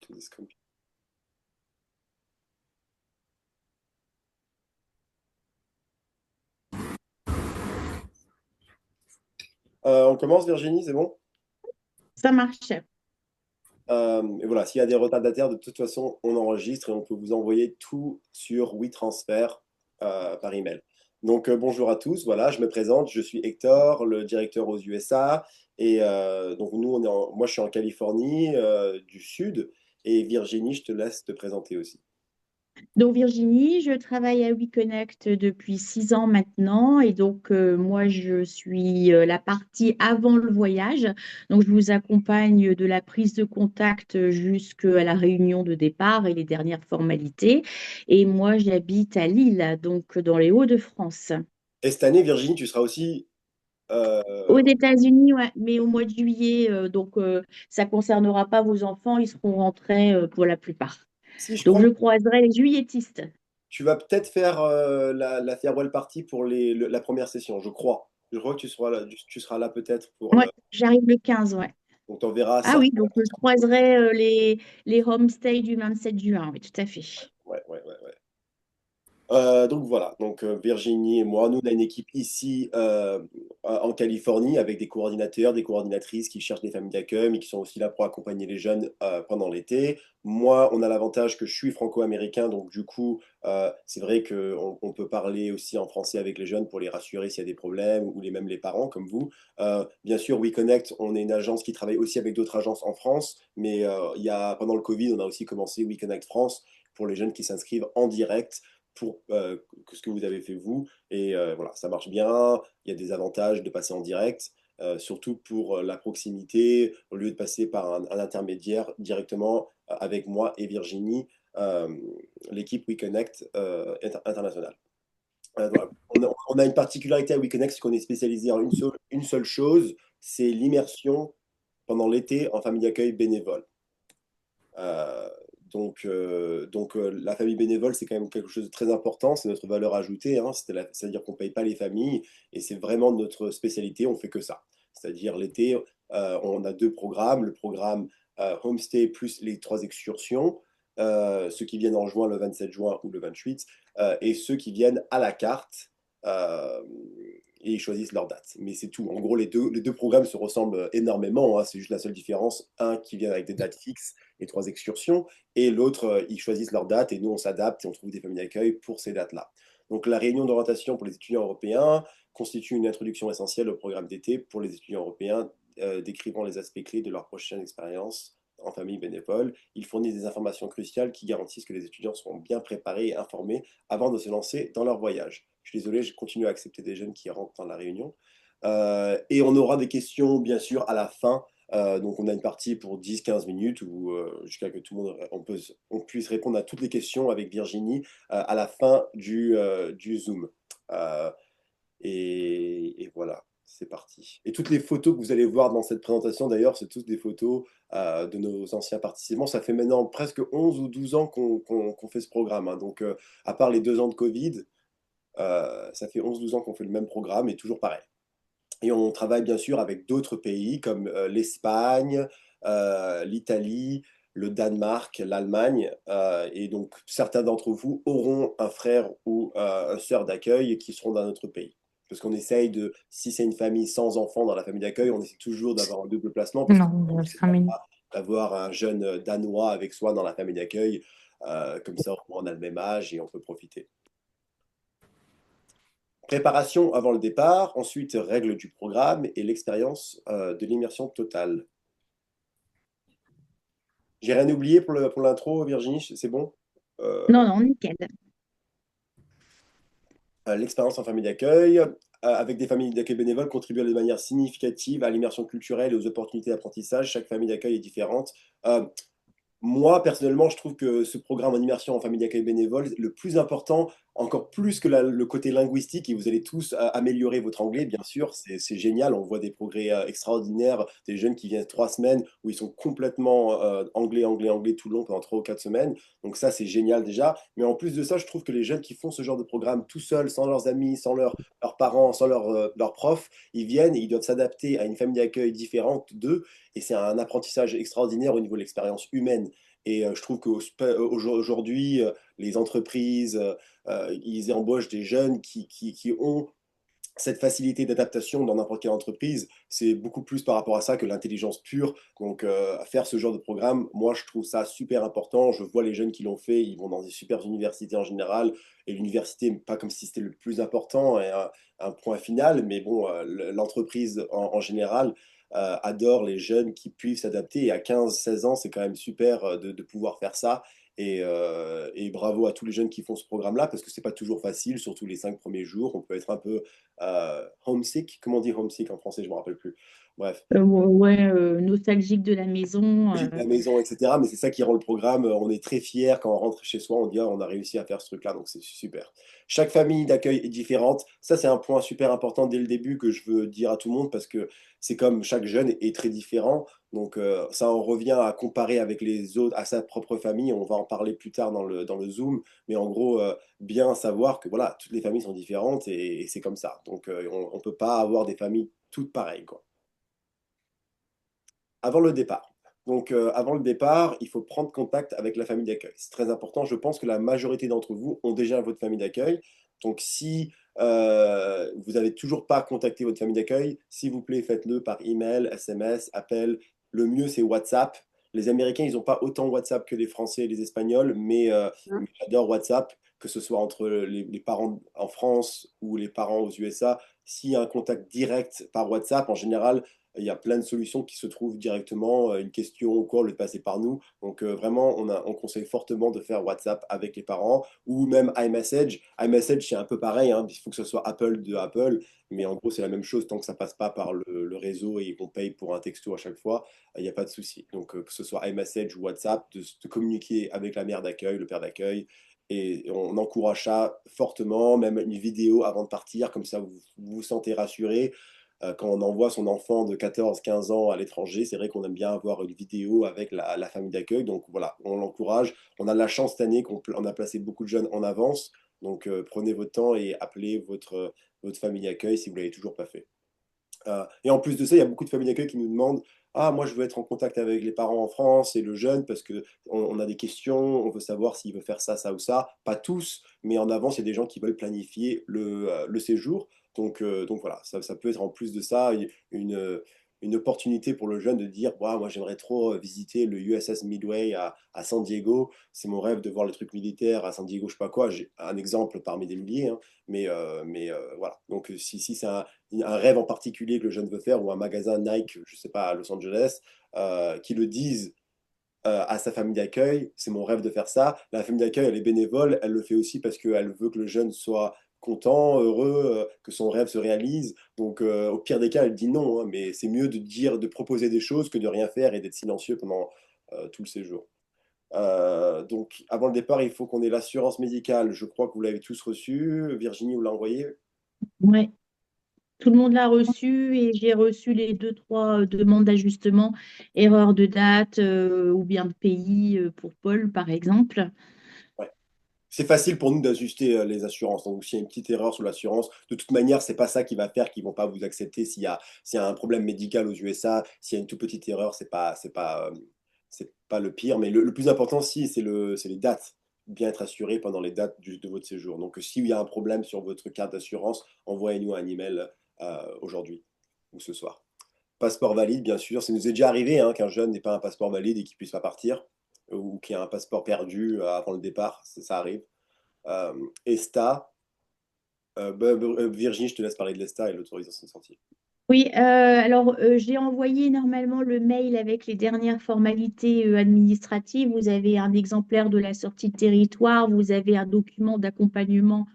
to this computer. On commence, Virginie, c'est bon? Ça marche. Et voilà, s'il y a des retardataires, de toute façon, on enregistre et on peut vous envoyer tout sur WeTransfer par email. Donc, bonjour à tous. Voilà, je me présente. Je suis Hector, le directeur aux USA. Et donc, nous, moi, je suis en Californie du Sud. Et Virginie, je te laisse te présenter aussi. Donc Virginie, je travaille à WeConnect depuis 6 ans maintenant et donc moi je suis la partie avant le voyage. Donc je vous accompagne de la prise de contact jusqu'à la réunion de départ et les dernières formalités. Et moi j'habite à Lille, donc dans les Hauts-de-France. Et cette année, Virginie, tu seras aussi. Aux États-Unis, ouais, mais au mois de juillet, donc ça concernera pas vos enfants, ils seront rentrés pour la plupart. Si, je Donc crois je que croiserai les juilletistes. tu vas peut-être faire la farewell party pour la première session, je crois. Je crois que tu seras là peut-être pour Ouais, j'arrive le 15, ouais. donc on verra Ah ça. oui, donc je croiserai les homestays du 27 juin, oui, tout à fait. Ouais, ouais, ouais, ouais. Donc voilà, donc Virginie et moi, nous on a une équipe ici en Californie avec des coordinateurs, des coordinatrices qui cherchent des familles d'accueil, mais qui sont aussi là pour accompagner les jeunes pendant l'été. Moi, on a l'avantage que je suis franco-américain, donc du coup, c'est vrai qu'on peut parler aussi en français avec les jeunes pour les rassurer s'il y a des problèmes, ou même les parents comme vous. Bien sûr, WeConnect, on est une agence qui travaille aussi avec d'autres agences en France, mais pendant le Covid, on a aussi commencé WeConnect France pour les jeunes qui s'inscrivent en direct pour ce que vous avez fait vous. Et voilà, ça marche bien. Il y a des avantages de passer en direct, surtout pour la proximité, au lieu de passer par un intermédiaire directement avec moi et Virginie, euh, l'équipe WeConnect internationale. Voilà. On a une particularité à WeConnect, c'est qu'on est spécialisé en une seule chose, c'est l'immersion pendant l'été en famille d'accueil bénévole. Euh, la famille bénévole, c'est quand même quelque chose de très important, c'est notre valeur ajoutée, hein, c'est-à-dire qu'on ne paye pas les familles et c'est vraiment notre spécialité, on fait que ça. C'est-à-dire l'été, on a deux programmes, le programme Homestay plus les trois excursions, ceux qui viennent en juin, le 27 juin ou le 28, et ceux qui viennent à la carte. euh, et ils choisissent leur date. Mais c'est tout. En gros, les deux programmes se ressemblent énormément, hein. C'est juste la seule différence. Un qui vient avec des dates fixes, les trois excursions, et l'autre, ils choisissent leur date et nous, on s'adapte et on trouve des familles d'accueil pour ces dates-là. Donc la réunion d'orientation pour les étudiants européens constitue une introduction essentielle au programme d'été pour les étudiants européens, décrivant les aspects clés de leur prochaine expérience en famille bénévole. Il fournit des informations cruciales qui garantissent que les étudiants seront bien préparés et informés avant de se lancer dans leur voyage. Je suis désolé, je continue à accepter des jeunes qui rentrent dans la réunion. Et on aura des questions, bien sûr, à la fin. Donc, on a une partie pour 10-15 minutes où, jusqu'à que tout le monde on puisse répondre à toutes les questions avec Virginie à la fin du Zoom. Euh, et voilà, c'est parti. Et toutes les photos que vous allez voir dans cette présentation, d'ailleurs, c'est toutes des photos de nos anciens participants. Ça fait maintenant presque 11 ou 12 ans qu'on fait ce programme, hein. Donc, à part les 2 ans de Covid, ça fait 11-12 ans qu'on fait le même programme et toujours pareil. Et on travaille bien sûr avec d'autres pays comme l'Espagne, l'Italie, le Danemark, l'Allemagne. Et donc, certains d'entre vous auront un frère ou une sœur d'accueil qui seront dans notre pays. Parce qu'on essaye de, si c'est une famille sans enfants dans la famille d'accueil, on essaie toujours d'avoir un double placement parce que Non, c'est 5 minutes. sympa d'avoir un jeune Danois avec soi dans la famille d'accueil. Comme ça, on a le même âge et on peut profiter. Préparation avant le départ, ensuite règles du programme et l'expérience de l'immersion totale. J'ai rien oublié pour l'intro, Virginie, c'est bon? Non, Euh, non, nickel. L'expérience en famille d'accueil, avec des familles d'accueil bénévoles, contribue de manière significative à l'immersion culturelle et aux opportunités d'apprentissage. Chaque famille d'accueil est différente. Moi, personnellement, je trouve que ce programme en immersion en famille d'accueil bénévole, le plus important, encore plus que le côté linguistique, et vous allez tous améliorer votre anglais, bien sûr, c'est génial. On voit des progrès extraordinaires, des jeunes qui viennent 3 semaines où ils sont complètement anglais, anglais, anglais tout le long pendant 3 ou 4 semaines. Donc ça, c'est génial déjà. Mais en plus de ça, je trouve que les jeunes qui font ce genre de programme tout seuls, sans leurs amis, sans leurs parents, sans leurs profs, ils viennent et ils doivent s'adapter à une famille d'accueil différente d'eux. Et c'est un apprentissage extraordinaire au niveau de l'expérience humaine. Et je trouve qu'aujourd'hui, les entreprises, ils embauchent des jeunes qui ont cette facilité d'adaptation dans n'importe quelle entreprise, c'est beaucoup plus par rapport à ça que l'intelligence pure. Donc, à faire ce genre de programme, moi, je trouve ça super important. Je vois les jeunes qui l'ont fait, ils vont dans des super universités en général, et l'université, pas comme si c'était le plus important et un point final, mais bon, l'entreprise en général adore les jeunes qui puissent s'adapter. Et à 15-16 ans, c'est quand même super de pouvoir faire ça. Et bravo à tous les jeunes qui font ce programme-là, parce que c'est pas toujours facile, surtout les 5 premiers jours. On peut être un peu homesick. Comment on dit homesick en français? Je me rappelle plus. Bref, Ouais, nostalgique de la maison. logique de la maison, etc. Mais c'est ça qui rend le programme. On est très fiers quand on rentre chez soi, on dit ah, on a réussi à faire ce truc-là, donc c'est super. Chaque famille d'accueil est différente. Ça, c'est un point super important dès le début que je veux dire à tout le monde parce que c'est comme chaque jeune est très différent. Donc ça en revient à comparer avec les autres, à sa propre famille. On va en parler plus tard dans le Zoom. Mais en gros, bien savoir que voilà, toutes les familles sont différentes et c'est comme ça. Donc on ne peut pas avoir des familles toutes pareilles, quoi. Avant le départ. Donc, avant le départ, il faut prendre contact avec la famille d'accueil. C'est très important. Je pense que la majorité d'entre vous ont déjà votre famille d'accueil. Donc, si vous n'avez toujours pas contacté votre famille d'accueil, s'il vous plaît, faites-le par email, SMS, appel. Le mieux, c'est WhatsApp. Les Américains, ils n'ont pas autant WhatsApp que les Français et les Espagnols, mais j'adore WhatsApp, que ce soit entre les parents en France ou les parents aux USA. S'il y a un contact direct par WhatsApp, en général, il y a plein de solutions qui se trouvent directement, une question ou quoi, au lieu de passer par nous. Donc vraiment, on conseille fortement de faire WhatsApp avec les parents ou même iMessage. iMessage, c'est un peu pareil, hein, il faut que ce soit Apple de Apple, mais en gros, c'est la même chose tant que ça passe pas par le réseau et qu'on paye pour un texto à chaque fois, il n'y a pas de souci. Donc que ce soit iMessage ou WhatsApp, de communiquer avec la mère d'accueil, le père d'accueil. Et on encourage ça fortement, même une vidéo avant de partir, comme ça vous vous sentez rassuré quand on envoie son enfant de 14-15 ans à l'étranger, c'est vrai qu'on aime bien avoir une vidéo avec la famille d'accueil. Donc voilà, on l'encourage. On a de la chance cette année qu'on a placé beaucoup de jeunes en avance. Donc prenez votre temps et appelez votre famille d'accueil si vous ne l'avez toujours pas fait. Et en plus de ça, il y a beaucoup de familles d'accueil qui nous demandent ah, moi je veux être en contact avec les parents en France et le jeune parce qu'on a des questions, on veut savoir s'il veut faire ça, ça ou ça. Pas tous, mais en avance, il y a des gens qui veulent planifier le séjour. Donc voilà, ça peut être en plus de ça une opportunité pour le jeune de dire ouais, moi j'aimerais trop visiter le USS Midway à San Diego. C'est mon rêve de voir le truc militaire à San Diego, je sais pas quoi. J'ai un exemple parmi des milliers, hein, mais voilà. Donc si c'est un rêve en particulier que le jeune veut faire, ou un magasin Nike, je sais pas, à Los Angeles, qui le disent à sa famille d'accueil, c'est mon rêve de faire ça. La famille d'accueil, elle est bénévole, elle le fait aussi parce qu'elle veut que le jeune soit content, heureux, que son rêve se réalise. Donc au pire des cas, elle dit non, hein, mais c'est mieux de dire, de proposer des choses que de rien faire et d'être silencieux pendant tout le séjour. Donc avant le départ, il faut qu'on ait l'assurance médicale. Je crois que vous l'avez tous reçu. Virginie, vous l'a envoyé? Ouais, tout le monde l'a reçu et j'ai reçu les deux, trois demandes d'ajustement, erreur de date ou bien de pays pour Paul, par exemple. Ouais. C'est facile pour nous d'ajuster les assurances. Donc, s'il y a une petite erreur sur l'assurance, de toute manière, c'est pas ça qui va faire qu'ils vont pas vous accepter s'il y a un problème médical aux USA, s'il y a une toute petite erreur, c'est pas le pire. Mais le plus important, si, c'est les dates. Bien être assuré pendant les dates de votre séjour. Donc, s'il y a un problème sur votre carte d'assurance, envoyez-nous un email aujourd'hui ou ce soir. Passeport valide, bien sûr. Ça nous est déjà arrivé hein, qu'un jeune n'ait pas un passeport valide et qu'il puisse pas partir, ou qu'il y ait un passeport perdu avant le départ. Ça arrive. Euh, ESTA, Virginie, je te laisse parler de l'ESTA et l'autorisation de sortie. Oui, alors j'ai envoyé normalement le mail avec les dernières formalités administratives. Vous avez un exemplaire de la sortie de territoire, vous avez un document d'accompagnement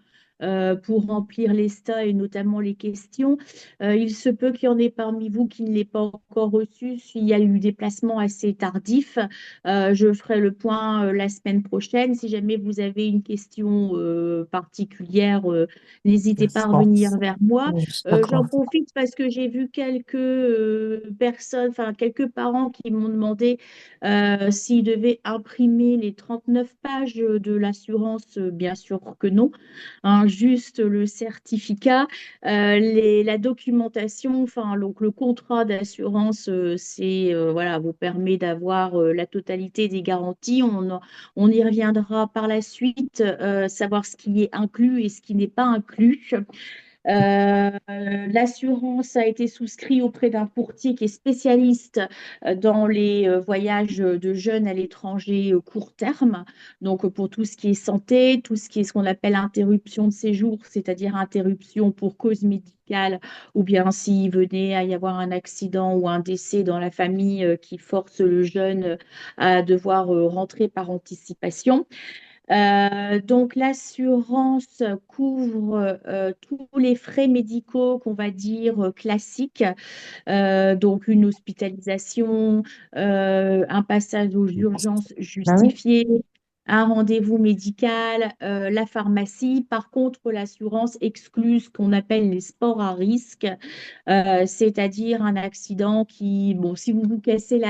pour remplir l'ESTA et notamment les questions. Il se peut qu'il y en ait parmi vous qui ne l'aient pas encore reçu s'il y a eu des placements assez tardifs. Je ferai le point la semaine prochaine. Si jamais vous avez une question particulière, n'hésitez pas à revenir vers moi. J'en profite parce que j'ai vu quelques personnes, enfin quelques parents qui m'ont demandé s'ils devaient imprimer les 39 pages de l'assurance. Bien sûr que non. Hein, juste le certificat. La documentation, enfin, donc le contrat d'assurance, voilà, vous permet d'avoir la totalité des garanties. On y reviendra par la suite, savoir ce qui est inclus et ce qui n'est pas inclus. L'assurance a été souscrite auprès d'un courtier qui est spécialiste dans les voyages de jeunes à l'étranger court terme. Donc, pour tout ce qui est santé, tout ce qui est ce qu'on appelle interruption de séjour, c'est-à-dire interruption pour cause médicale, ou bien s'il venait à y avoir un accident ou un décès dans la famille qui force le jeune à devoir rentrer par anticipation. Donc, l'assurance couvre tous les frais médicaux qu'on va dire classiques, donc une hospitalisation, un passage aux urgences Ah oui? justifié, un rendez-vous médical, la pharmacie. Par contre, l'assurance exclut ce qu'on appelle les sports à risque, c'est-à-dire un accident qui, bon, si vous vous cassez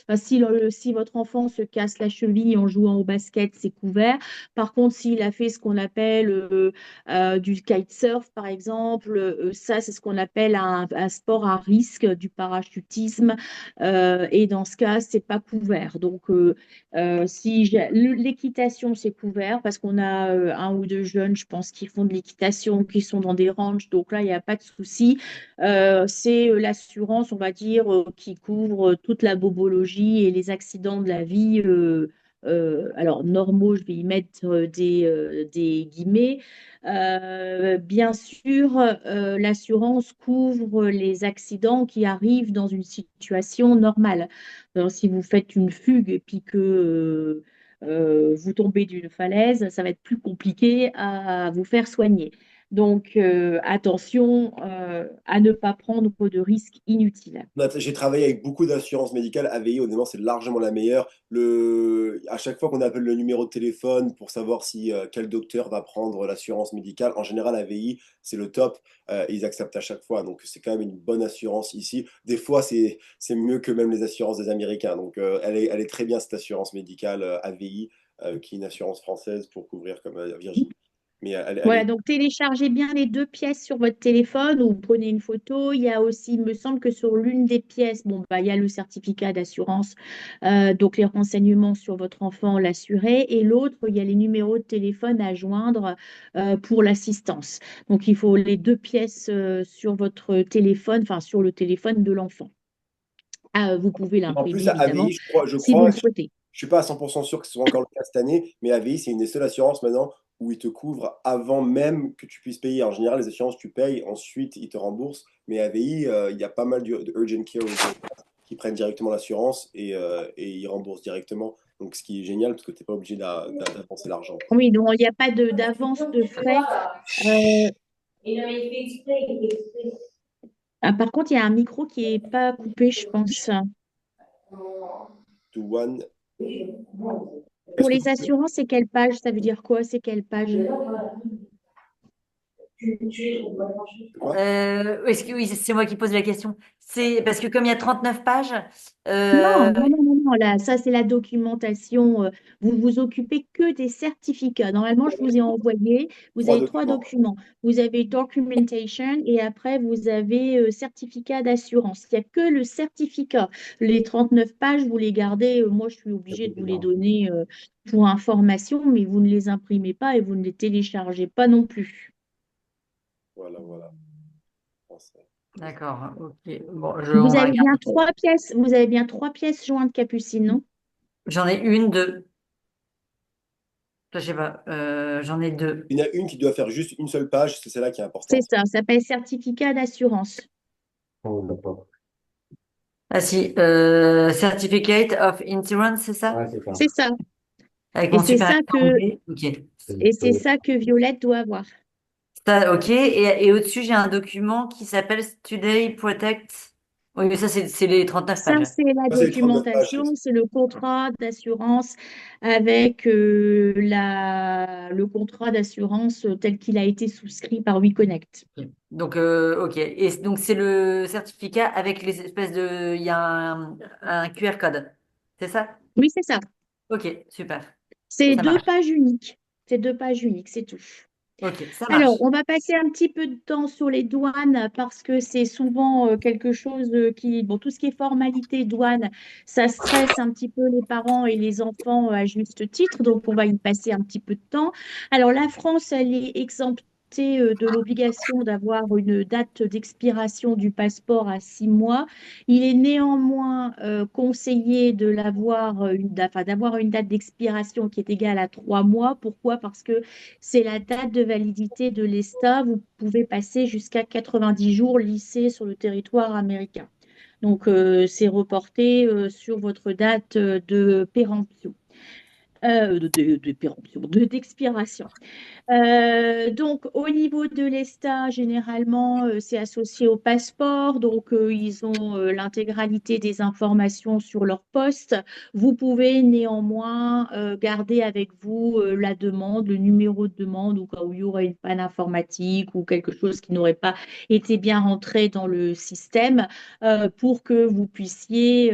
enfin, si votre enfant se casse la cheville en jouant au basket, c'est couvert. Par contre, s'il a fait ce qu'on appelle du kitesurf, par exemple, ça, c'est ce qu'on appelle un sport à risque, du parachutisme, et dans ce cas, c'est pas couvert. Donc, l'équitation, c'est couvert parce qu'on a un ou deux jeunes, je pense, qui font de l'équitation, qui sont dans des ranchs, donc là, il n'y a pas de souci. C'est l'assurance, on va dire, qui couvre toute la bobologie et les accidents de la vie. Alors, normaux, je vais y mettre des guillemets. Bien sûr, l'assurance couvre les accidents qui arrivent dans une situation normale. Alors, si vous faites une fugue et puis que vous tombez d'une falaise, ça va être plus compliqué à vous faire soigner. Donc, attention à ne pas prendre de risques inutiles. J'ai travaillé avec beaucoup d'assurances médicales. AVI, honnêtement, c'est largement la meilleure. À chaque fois qu'on appelle le numéro de téléphone pour savoir si quel docteur va prendre l'assurance médicale, en général, AVI, c'est le top. Ils acceptent à chaque fois. Donc, c'est quand même une bonne assurance ici. Des fois, c'est mieux que même les assurances des Américains. Donc, elle est très bien, cette assurance médicale AVI, qui est une assurance française pour couvrir comme Virginie. Mais elle Voilà, est donc téléchargez bien les deux pièces sur votre téléphone ou prenez une photo. Il y a aussi, il me semble que sur l'une des pièces, bon, bah, il y a le certificat d'assurance, donc les renseignements sur votre enfant, l'assuré, et l'autre, il y a les numéros de téléphone à joindre pour l'assistance. Donc il faut les deux pièces sur votre téléphone, enfin sur le téléphone de l'enfant. Ah, vous pouvez En plus, l'imprimer, à évidemment, AVI, si vous le souhaitez. je suis pas à 100% sûr que ce soit encore le cas cette année, mais AVI, c'est une des seules assurances maintenant où ils te couvrent avant même que tu puisses payer. En général, les assurances, tu payes, ensuite ils te remboursent. Mais AVI, il y a pas mal de urgent care qui prennent directement l'assurance et ils remboursent directement. Donc, ce qui est génial parce que tu n'es pas obligé d'avancer l'argent. Oui, donc il n'y a pas d'avance de frais. Euh, Ah, par contre, il y a un micro qui n'est pas coupé, je pense. To one. Est-ce Pour que les assurances, c'est quelle page? Ça veut dire quoi? C'est quelle page? quoi? Est-ce que oui, c'est moi qui pose la question. C'est parce que comme il y a 39 pages, Non, euh, non, non, non, non, là, ça, c'est la documentation. Vous vous occupez que des certificats. Normalement, je vous ai envoyé, vous Trois avez trois documents. documents. Vous avez documentation et après, vous avez certificat d'assurance. Il n'y a que le certificat. Les 39 pages, vous les gardez. Moi, je suis obligée de vous les donner pour information, mais vous ne les imprimez pas et vous ne les téléchargez pas non plus. Voilà, voilà. Français. d'accord, ok. Bon, on Vous va avez bien regarder. trois pièces, vous avez bien trois pièces jointes Capucine, non? J'en ai une, deux. Je sais pas. J'en ai deux. Il y en a une qui doit faire juste une seule page, c'est celle-là qui est C'est importante. ça, ça s'appelle certificat d'assurance. Ah si, Certificate of Insurance, c'est ça? Ouais, c'est ça. C'est ça. Avec Et mon c'est super ça accent que, anglais. Ok. et c'est ça que Violette doit avoir. Ça, ok. Et au-dessus, j'ai un document qui s'appelle Today Protect. Oui, mais ça, c'est les 39 Ça, pages. c'est la Ça, c'est les 39 pages. documentation, c'est le contrat d'assurance avec le contrat d'assurance tel qu'il a été souscrit par WeConnect. Ok. Donc, ok. Et donc, c'est le certificat avec les espèces de. Il y a un QR code. C'est ça? Oui, c'est ça. Ok, super. C'est Ça deux marche. pages uniques. C'est deux pages uniques, c'est tout. Ok, ça Alors, marche. on va passer un petit peu de temps sur les douanes parce que c'est souvent quelque chose qui, bon, tout ce qui est formalité douane, ça stresse un petit peu les parents et les enfants à juste titre, donc on va y passer un petit peu de temps. Alors, la France, elle est exemptée de l'obligation d'avoir une date d'expiration du passeport à 6 mois. Il est néanmoins conseillé de l'avoir enfin, d'avoir une date d'expiration qui est égale à 3 mois. Pourquoi? Parce que c'est la date de validité de l'ESTA. Vous pouvez passer jusqu'à 90 jours lycée sur le territoire américain. Donc, c'est reporté sur votre date de péremption, péremption, d'expiration. Donc, au niveau de l'ESTA, généralement, c'est associé au passeport. Donc, ils ont l'intégralité des informations sur leur poste. Vous pouvez néanmoins garder avec vous la demande, le numéro de demande au cas où il y aurait une panne informatique ou quelque chose qui n'aurait pas été bien rentré dans le système pour que vous puissiez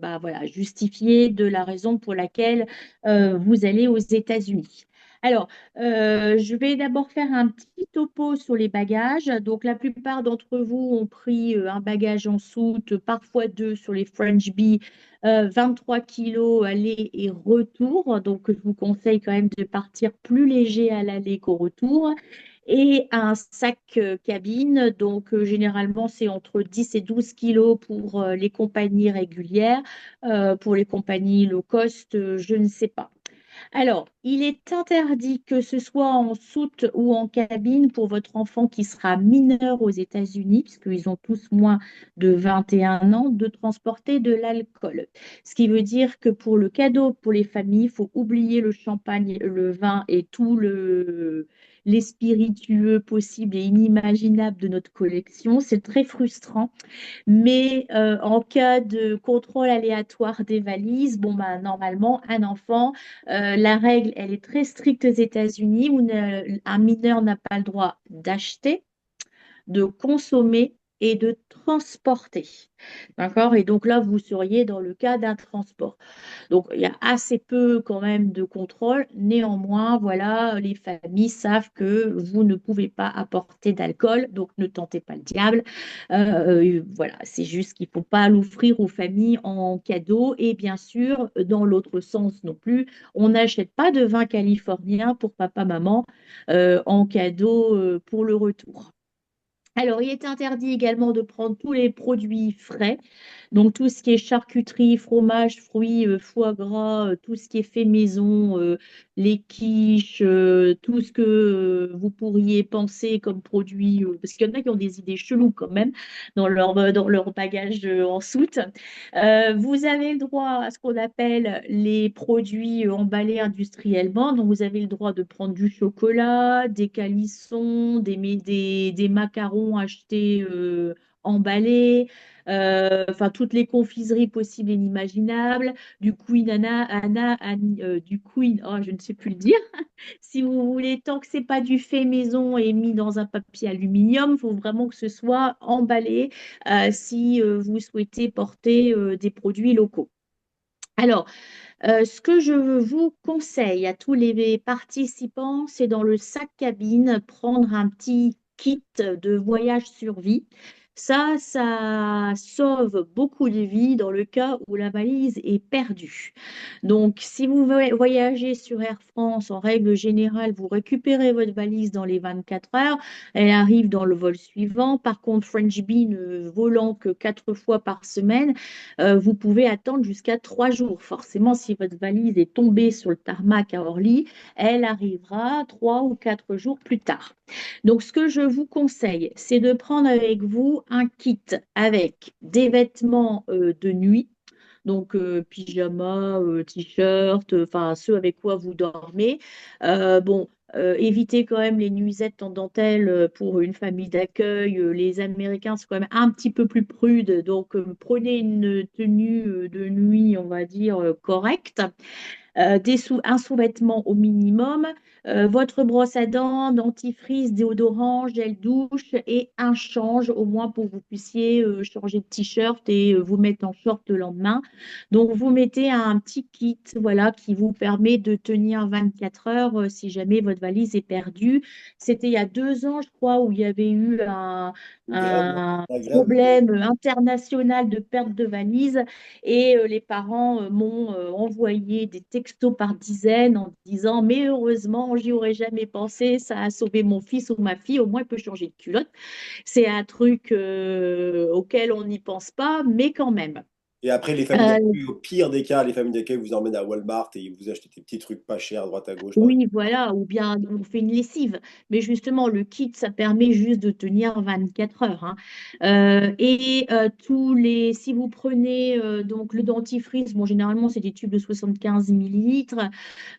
bah, voilà, justifier de la raison pour laquelle vous allez aux États-Unis. Alors, je vais d'abord faire un petit topo sur les bagages. Donc, la plupart d'entre vous ont pris un bagage en soute, parfois deux sur les French Bee, 23 kilos aller et retour. Donc, je vous conseille quand même de partir plus léger à l'aller qu'au retour. Et un sac cabine. Donc, généralement, c'est entre 10 et 12 kilos pour les compagnies régulières. Pour les compagnies low cost, je ne sais pas. Alors, il est interdit que ce soit en soute ou en cabine pour votre enfant qui sera mineur aux États-Unis, puisqu'ils ont tous moins de 21 ans, de transporter de l'alcool. Ce qui veut dire que pour le cadeau pour les familles, il faut oublier le champagne, le vin et les spiritueux possibles et inimaginables de notre collection. C'est très frustrant. Mais en cas de contrôle aléatoire des valises, bon, ben, normalement, un enfant, la règle, elle est très stricte aux États-Unis où un mineur n'a pas le droit d'acheter, de consommer et de transporter. D'accord? Et donc là, vous seriez dans le cas d'un transport. Donc, il y a assez peu quand même de contrôle. Néanmoins, voilà, les familles savent que vous ne pouvez pas apporter d'alcool, donc ne tentez pas le diable. Voilà, c'est juste qu'il ne faut pas l'offrir aux familles en cadeau. Et bien sûr, dans l'autre sens non plus, on n'achète pas de vin californien pour papa-maman en cadeau pour le retour. Alors, il est interdit également de prendre tous les produits frais, donc tout ce qui est charcuterie, fromage, fruits, foie gras, tout ce qui est fait maison, les quiches, tout ce que vous pourriez penser comme produit, parce qu'il y en a qui ont des idées cheloues quand même dans leur bagage en soute. Vous avez le droit à ce qu'on appelle les produits emballés industriellement. Donc, vous avez le droit de prendre du chocolat, des calissons, des macarons achetés emballés, enfin toutes les confiseries possibles et inimaginables, du Queen du Queen, oh, je ne sais plus le dire. Si vous voulez, tant que c'est pas du fait maison et mis dans un papier aluminium, il faut vraiment que ce soit emballé si vous souhaitez porter des produits locaux. Alors, ce que je vous conseille à tous les participants, c'est dans le sac cabine, prendre un petit kit de voyage survie. Ça sauve beaucoup de vies dans le cas où la valise est perdue. Donc, si vous voyagez sur Air France, en règle générale, vous récupérez votre valise dans les 24 heures. Elle arrive dans le vol suivant. Par contre, French Bee ne volant que 4 fois par semaine, vous pouvez attendre jusqu'à 3 jours. Forcément, si votre valise est tombée sur le tarmac à Orly, elle arrivera 3 ou 4 jours plus tard. Donc, ce que je vous conseille, c'est de prendre avec vous un kit avec des vêtements de nuit. Donc, pyjama, t-shirt, enfin, ceux avec quoi vous dormez. Bon, évitez quand même les nuisettes en dentelle pour une famille d'accueil. Les Américains sont quand même un petit peu plus prudes. Donc, prenez une tenue de nuit, on va dire, correcte. un sous-vêtement au minimum, votre brosse à dents, dentifrice, déodorant, gel douche et un change au moins pour que vous puissiez changer de t-shirt et vous mettre en short le lendemain. Donc, vous mettez un petit kit, voilà, qui vous permet de tenir 24 heures si jamais votre valise est perdue. C'était il y a 2 ans, je crois, où il y avait eu Grave, un la grave. problème international de perte de valise et les parents m'ont envoyé des textos par dizaines en disant, mais heureusement, j'y aurais jamais pensé, ça a sauvé mon fils ou ma fille, au moins il peut changer de culotte. C'est un truc auquel on n'y pense pas, mais quand même. Et après, les familles Euh, d'accueil, au pire des cas, les familles d'accueil vous emmènent à Walmart et vous achetez des petits trucs pas chers à droite à gauche. Oui, voilà, ou bien on fait une lessive. Mais justement, le kit, ça permet juste de tenir 24 heures, hein. Si vous prenez donc le dentifrice, bon, généralement, c'est des tubes de 75 millilitres.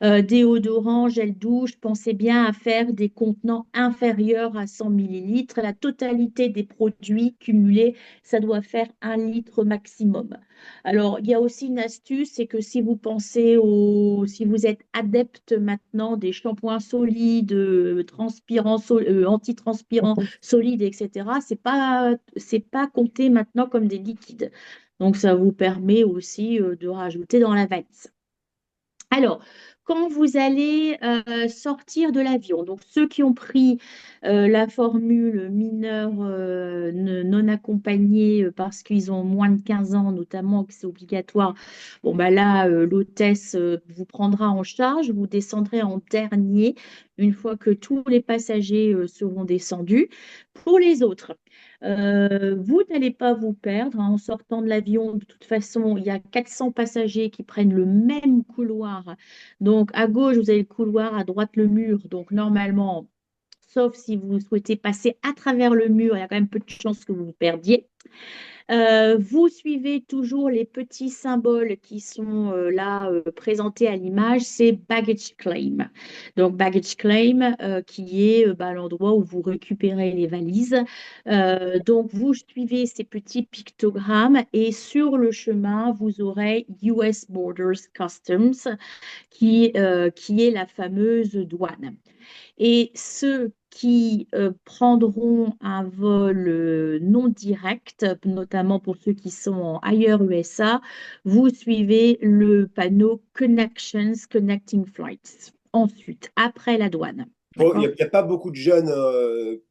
Déodorant, gel douche, pensez bien à faire des contenants inférieurs à 100 millilitres. La totalité des produits cumulés, ça doit faire 1 litre maximum. Alors, il y a aussi une astuce, c'est que si vous êtes adepte maintenant des shampoings solides, antitranspirants solides, etc., c'est pas compté maintenant comme des liquides. Donc, ça vous permet aussi de rajouter dans la valise. Alors, quand vous allez sortir de l'avion, donc ceux qui ont pris la formule mineur non accompagné parce qu'ils ont moins de 15 ans, notamment que c'est obligatoire, bon bah là, l'hôtesse vous prendra en charge, vous descendrez en dernier une fois que tous les passagers seront descendus. Pour les autres, vous n'allez pas vous perdre, hein, en sortant de l'avion. De toute façon, il y a 400 passagers qui prennent le même couloir. Donc, à gauche, vous avez le couloir, à droite, le mur. Donc, normalement, sauf si vous souhaitez passer à travers le mur, il y a quand même peu de chances que vous vous perdiez. Vous suivez toujours les petits symboles qui sont là présentés à l'image, c'est baggage claim. Donc baggage claim qui est bah, l'endroit où vous récupérez les valises. Donc vous suivez ces petits pictogrammes et sur le chemin, vous aurez US Borders Customs qui est la fameuse douane. Et ceux qui prendront un vol non direct, notamment pour ceux qui sont en ailleurs USA, vous suivez le panneau Connections, Connecting Flights. Ensuite, après la douane. Bon, il D'accord? n'y a, pas beaucoup de jeunes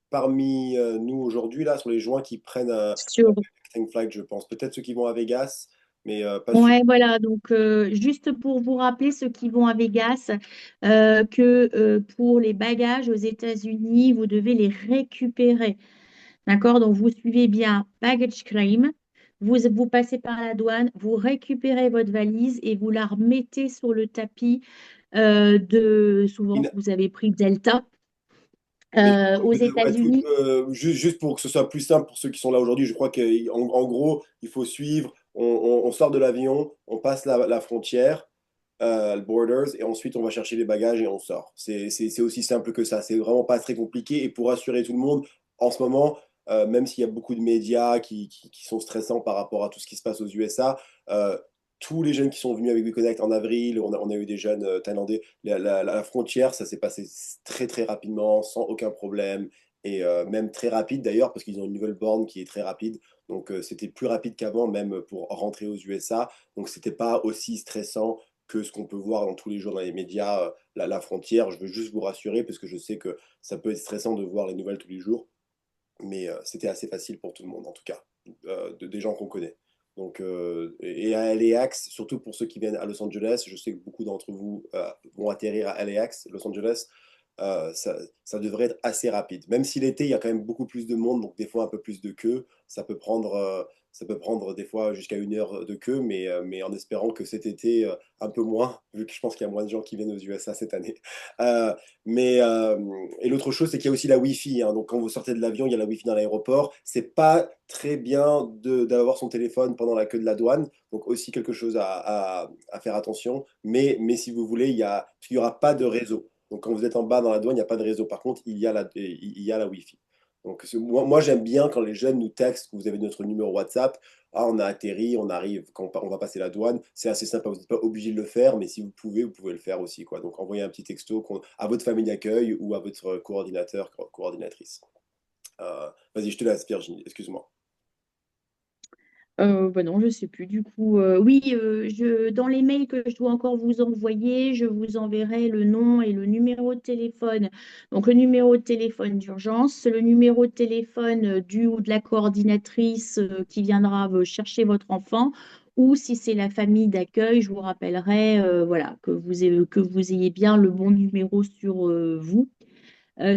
parmi nous aujourd'hui, là, sur les joints qui prennent un Sur connecting flight, je pense. Peut-être ceux qui vont à Vegas, mais pas sûr. Ouais, voilà. Donc, juste pour vous rappeler, ceux qui vont à Vegas, que pour les bagages aux États-Unis, vous devez les récupérer. D'accord? Donc, vous suivez bien baggage claim. Vous passez par la douane, vous récupérez votre valise et vous la remettez sur le tapis souvent, vous avez pris Delta. Mais Aux ouais, États-Unis, juste pour que ce soit plus simple pour ceux qui sont là aujourd'hui, je crois qu'en gros, il faut suivre. On sort de l'avion, on passe la frontière, le borders, et ensuite on va chercher les bagages et on sort. C'est aussi simple que ça. C'est vraiment pas très compliqué. Et pour rassurer tout le monde, en ce moment, même s'il y a beaucoup de médias qui sont stressants par rapport à tout ce qui se passe aux USA, tous les jeunes qui sont venus avec WeConnect en avril, on a eu des jeunes thaïlandais, la frontière, ça s'est passé très très rapidement, sans aucun problème, et même très rapide d'ailleurs, parce qu'ils ont une nouvelle borne qui est très rapide, donc c'était plus rapide qu'avant, même pour rentrer aux USA, donc c'était pas aussi stressant que ce qu'on peut voir dans tous les jours dans les médias, la frontière. Je veux juste vous rassurer, parce que je sais que ça peut être stressant de voir les nouvelles tous les jours, mais c'était assez facile pour tout le monde, en tout cas, des gens qu'on connaît. Donc, et à LAX, surtout pour ceux qui viennent à Los Angeles, je sais que beaucoup d'entre vous vont atterrir à LAX, Los Angeles, ça devrait être assez rapide. Même si l'été, il y a quand même beaucoup plus de monde, donc des fois un peu plus de queue, ça peut prendre des fois jusqu'à 1 heure de queue, mais en espérant que cet été, un peu moins, vu que je pense qu'il y a moins de gens qui viennent aux USA cette année. Euh, mais, et l'autre chose, c'est qu'il y a aussi la Wi-Fi, hein. Donc, quand vous sortez de l'avion, il y a la Wi-Fi dans l'aéroport. C'est pas très bien d'avoir son téléphone pendant la queue de la douane. Donc, aussi quelque chose à faire attention. Mais si vous voulez, il y aura pas de réseau. Donc, quand vous êtes en bas dans la douane, il n'y a pas de réseau. Par contre, il y a la Wi-Fi. Donc, moi j'aime bien quand les jeunes nous textent que vous avez notre numéro WhatsApp. ah, on a atterri, on arrive, quand on va passer la douane. C'est assez simple, vous n'êtes pas obligé de le faire, mais si vous pouvez le faire aussi, quoi. Donc envoyez un petit texto à votre famille d'accueil ou à votre coordinateur, coordinatrice. Vas-y, je te laisse, Virginie, excuse-moi. Bah non, je sais plus. Du coup, oui, dans les mails que je dois encore vous envoyer, je vous enverrai le nom et le numéro de téléphone. Donc, le numéro de téléphone d'urgence, le numéro de téléphone du ou de la coordinatrice qui viendra chercher votre enfant. Ou si c'est la famille d'accueil, je vous rappellerai voilà, que vous ayez bien le bon numéro sur vous.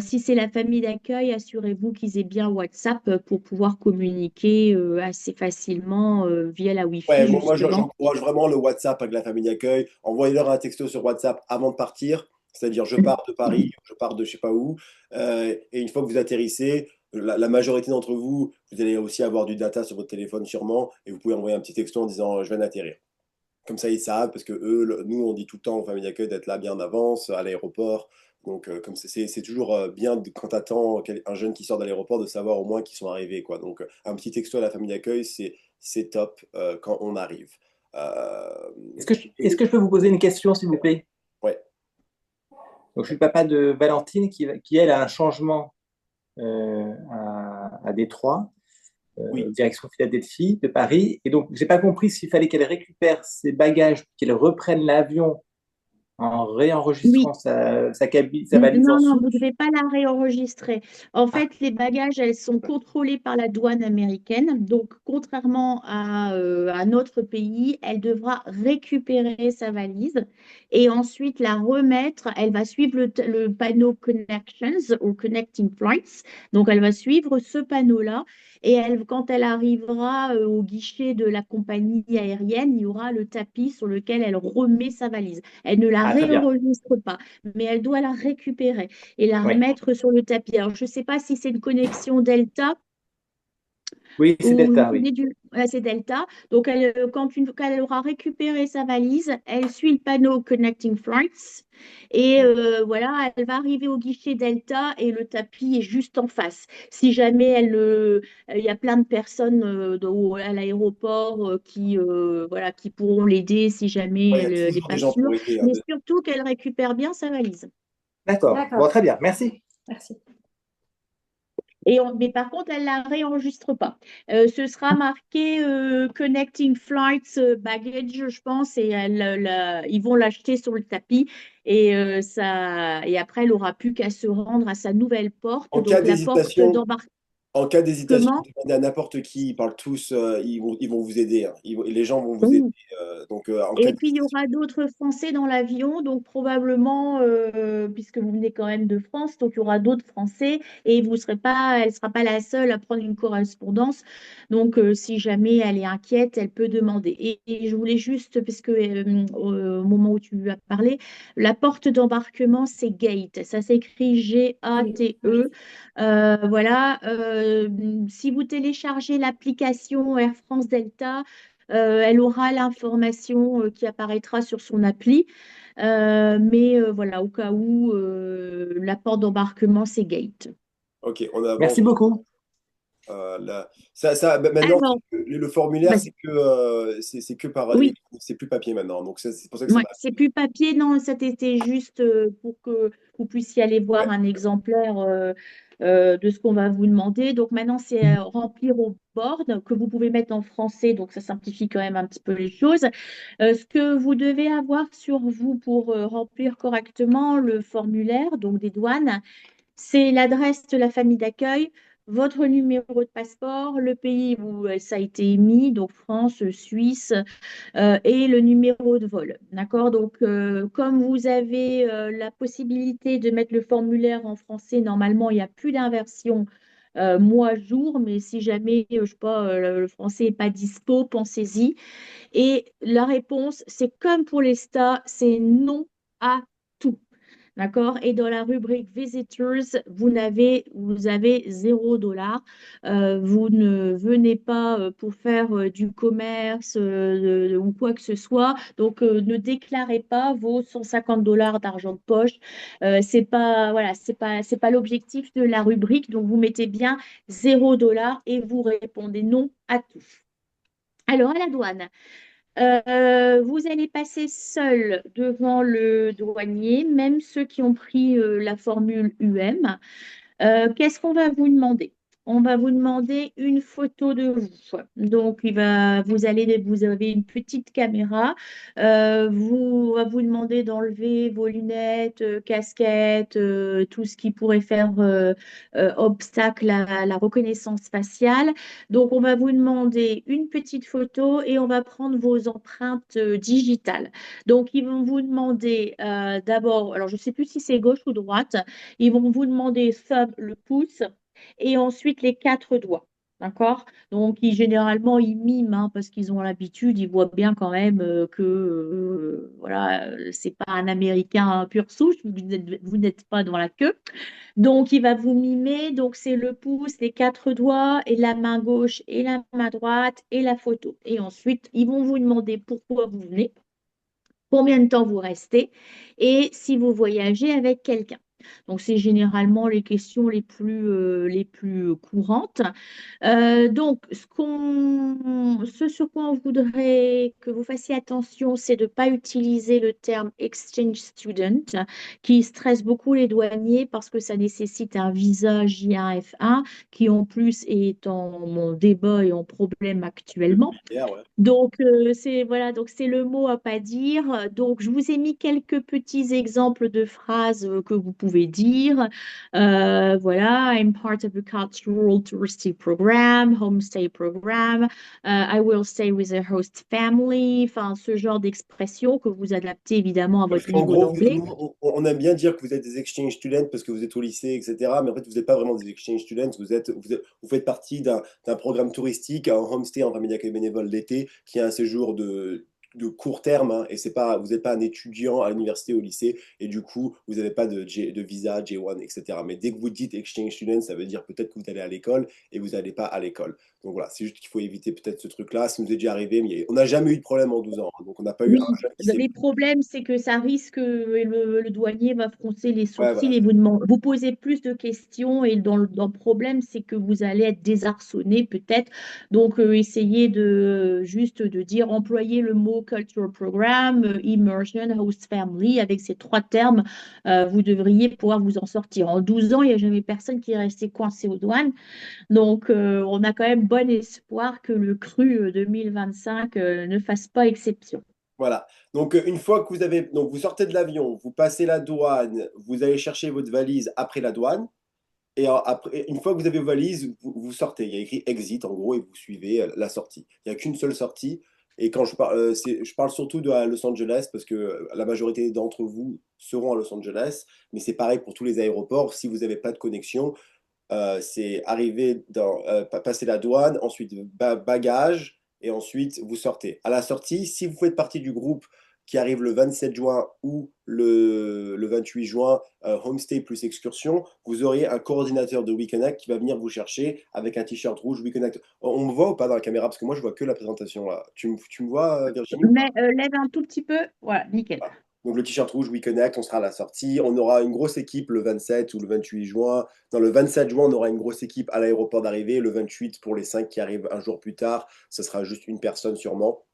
Si c'est la famille d'accueil, assurez-vous qu'ils aient bien WhatsApp pour pouvoir communiquer assez facilement via la Ouais, Wi-Fi, moi, justement. j'encourage vraiment le WhatsApp avec la famille d'accueil. Envoyez-leur un texto sur WhatsApp avant de partir, c'est-à-dire je pars de Paris, je pars de je sais pas où, et une fois que vous atterrissez, la majorité d'entre vous, vous allez aussi avoir du data sur votre téléphone sûrement, et vous pouvez envoyer un petit texto en disant je viens d'atterrir. Comme ça, ils savent, parce que eux, nous, on dit tout le temps aux familles d'accueil d'être là bien en avance, à l'aéroport. Donc, comme c'est toujours bien quand tu attends un jeune qui sort de l'aéroport de savoir au moins qu'ils sont arrivés, quoi. Donc, un petit texto à la famille d'accueil, c'est top quand on arrive. Euh, Est-ce et- que je peux vous poser une question, s'il vous plaît? ouais, Donc, je suis le papa de Valentine qui elle, a un changement à Détroit, oui. direction Philadelphie, de Paris. Et donc, j'ai pas compris s'il fallait qu'elle récupère ses bagages, qu'elle reprenne l'avion en Oui, réenregistrant sa cabine, sa valise en Non, non, vous ne soute. devez pas la réenregistrer. En Ah, fait, les bagages, elles sont contrôlées par la douane américaine. Donc, contrairement à notre pays, elle devra récupérer sa valise et ensuite la remettre. Elle va suivre le panneau Connections ou Connecting Flights. Donc, elle va suivre ce panneau-là. Et quand elle arrivera au guichet de la compagnie aérienne, il y aura le tapis sur lequel elle remet sa valise. Elle ne la ah, très bien. réenregistre pas, mais elle doit la récupérer et la Oui, remettre sur le tapis. Alors, je ne sais pas si c'est une connexion Delta oui, c'est ou vous Delta, oui. venez du... c'est Delta. Donc, quand elle aura récupéré sa valise, elle suit le panneau Connecting Flights et voilà, elle va arriver au guichet Delta et le tapis est juste en face. Si jamais il y a plein de personnes à l'aéroport voilà, qui pourront l'aider si jamais Ouais, il y a elle n'est toujours des pas gens sûre, pour aider, hein. mais surtout qu'elle récupère bien sa valise. D'accord. Bon, D'accord. très bien. Merci. Merci. Mais par contre, elle ne la réenregistre pas. Ce sera marqué Connecting Flights Baggage, je pense, et ils vont l'acheter sur le tapis. Et après, elle n'aura plus qu'à se rendre à sa nouvelle porte. En cas Donc, la porte d'hésitation, d'embarquement. En cas d'hésitation, demandez à n'importe qui, ils parlent tous, ils vont vous aider, hein. Les gens vont vous aider. Donc, en cas Et puis, il y d'hésitation. aura d'autres Français dans l'avion, donc probablement, puisque vous venez quand même de France, donc il y aura d'autres Français et elle ne sera pas la seule à prendre une correspondance. Donc, si jamais elle est inquiète, elle peut demander. Et je voulais juste, parce que au moment où tu as parlé, la porte d'embarquement, c'est Gate. Ça s'écrit Oui, G-A-T-E. merci. Voilà. Si vous téléchargez l'application Air France Delta, elle aura l'information qui apparaîtra sur son appli. Mais voilà, au cas où, la porte d'embarquement, c'est Gate. Ok, on avance. Merci beaucoup. Maintenant, Alors, le formulaire, vas-y. c'est que par Oui, c'est plus papier maintenant. Donc, c'est pour ça que ça ouais, m'a. c'est plus papier, non, c'était juste pour que vous puissiez aller voir Ouais. un exemplaire de ce qu'on va vous demander. Donc maintenant, c'est remplir au board que vous pouvez mettre en français, donc ça simplifie quand même un petit peu les choses. Ce que vous devez avoir sur vous pour remplir correctement le formulaire, donc des douanes, c'est l'adresse de la famille d'accueil, votre numéro de passeport, le pays où ça a été émis, donc France, Suisse, et le numéro de vol. D'accord? Donc, comme vous avez la possibilité de mettre le formulaire en français, normalement, il n'y a plus d'inversion mois-jour, mais si jamais, je sais pas, le français n'est pas dispo, pensez-y. Et la réponse, c'est comme pour les stars, c'est non à tout. D'accord? Et dans la rubrique Visitors, vous avez 0 $. Vous ne venez pas pour faire du commerce ou quoi que ce soit. Donc, ne déclarez pas vos 150 $ d'argent de poche. C'est pas, voilà, c'est pas l'objectif de la rubrique. Donc, vous mettez bien 0 $ et vous répondez non à tout. Alors, à la douane, vous allez passer seul devant le douanier, même ceux qui ont pris la formule UM. Qu'est-ce qu'on va vous demander? On va vous demander une photo de vous. Donc, vous avez une petite caméra. On va vous demander d'enlever vos lunettes, casquettes, tout ce qui pourrait faire obstacle à la reconnaissance faciale. Donc, on va vous demander une petite photo et on va prendre vos empreintes digitales. Donc, ils vont vous demander d'abord, alors je ne sais plus si c'est gauche ou droite, ils vont vous demander le pouce et ensuite les quatre doigts. D'accord? Donc, généralement, ils miment hein, parce qu'ils ont l'habitude, ils voient bien quand même que voilà, c'est pas un Américain pur souche, vous n'êtes pas dans la queue. Donc, il va vous mimer. Donc, c'est le pouce, les quatre doigts et la main gauche et la main droite et la photo. Et ensuite, ils vont vous demander pourquoi vous venez, combien de temps vous restez et si vous voyagez avec quelqu'un. Donc, c'est généralement les questions les plus courantes. Donc, ce sur quoi on voudrait que vous fassiez attention, c'est de ne pas utiliser le terme exchange student, qui stresse beaucoup les douaniers parce que ça nécessite un visa J1F1, qui en plus est en débat et en problème actuellement. Hier, ouais. Donc, donc c'est le mot à pas dire. Donc, je vous ai mis quelques petits exemples de phrases que vous pouvez dire. Voilà, I'm part of a cultural touristic program, homestay program. I will stay with a host family. Enfin, ce genre d'expression que vous adaptez évidemment à Parce votre qu'en niveau gros, d'anglais. nous, on aime bien dire que vous êtes des exchange students parce que vous êtes au lycée, etc. Mais en fait, vous n'êtes pas vraiment des exchange students. Vous faites partie d'un programme touristique, un homestay en famille d'accueil bénévole d'été, qui est un séjour de court terme. Hein, et c'est pas, vous n'êtes pas un étudiant à l'université ou au lycée. Et du coup, vous n'avez pas de visa, J1, etc. Mais dès que vous dites exchange student, ça veut dire peut-être que vous allez à l'école et vous n'allez pas à l'école. Donc voilà, c'est juste qu'il faut éviter peut-être ce truc-là. Ça nous est déjà arrivé, mais on n'a jamais eu de problème en 12 ans. Hein. Donc on n'a pas eu un Oui, jeune qui s'est... les problèmes, c'est que ça risque, le douanier va froncer les Ouais, voilà. sourcils et vous poser plus de questions. Et dans le problème, c'est que vous allez être désarçonné peut-être. Donc, essayez juste de dire, employer le mot cultural program, immersion, host family. Avec ces trois termes, vous devriez pouvoir vous en sortir. En 12 ans, il n'y a jamais personne qui est resté coincé aux douanes. Donc, on a quand même bon espoir que le cru 2025 ne fasse pas exception. Voilà. Donc, une fois que vous sortez de l'avion, vous passez la douane, vous allez chercher votre valise après la douane. Et après, une fois que vous avez vos valises, vous sortez. Il y a écrit exit en gros et vous suivez la sortie. Il n'y a qu'une seule sortie. Et quand je parle surtout de à Los Angeles parce que la majorité d'entre vous seront à Los Angeles. Mais c'est pareil pour tous les aéroports. Si vous n'avez pas de connexion, c'est arriver passer la douane, ensuite bagages, et ensuite vous sortez. À la sortie, si vous faites partie du groupe qui arrive le 27 juin ou le 28 juin, homestay plus excursion, vous auriez un coordinateur de WeConnect qui va venir vous chercher avec un t-shirt rouge WeConnect. On me voit ou pas dans la caméra? Parce que moi, je vois que la présentation là. Tu me vois, Virginie, ou Mais pas? lève un tout petit peu. Voilà, nickel. Voilà. Donc le t-shirt rouge We Connect, on sera à la sortie. On aura une grosse équipe le 27 ou le 28 juin. Dans le 27 juin, on aura une grosse équipe à l'aéroport d'arrivée. Le 28, pour les 5 qui arrivent un jour plus tard, ce sera juste une personne sûrement.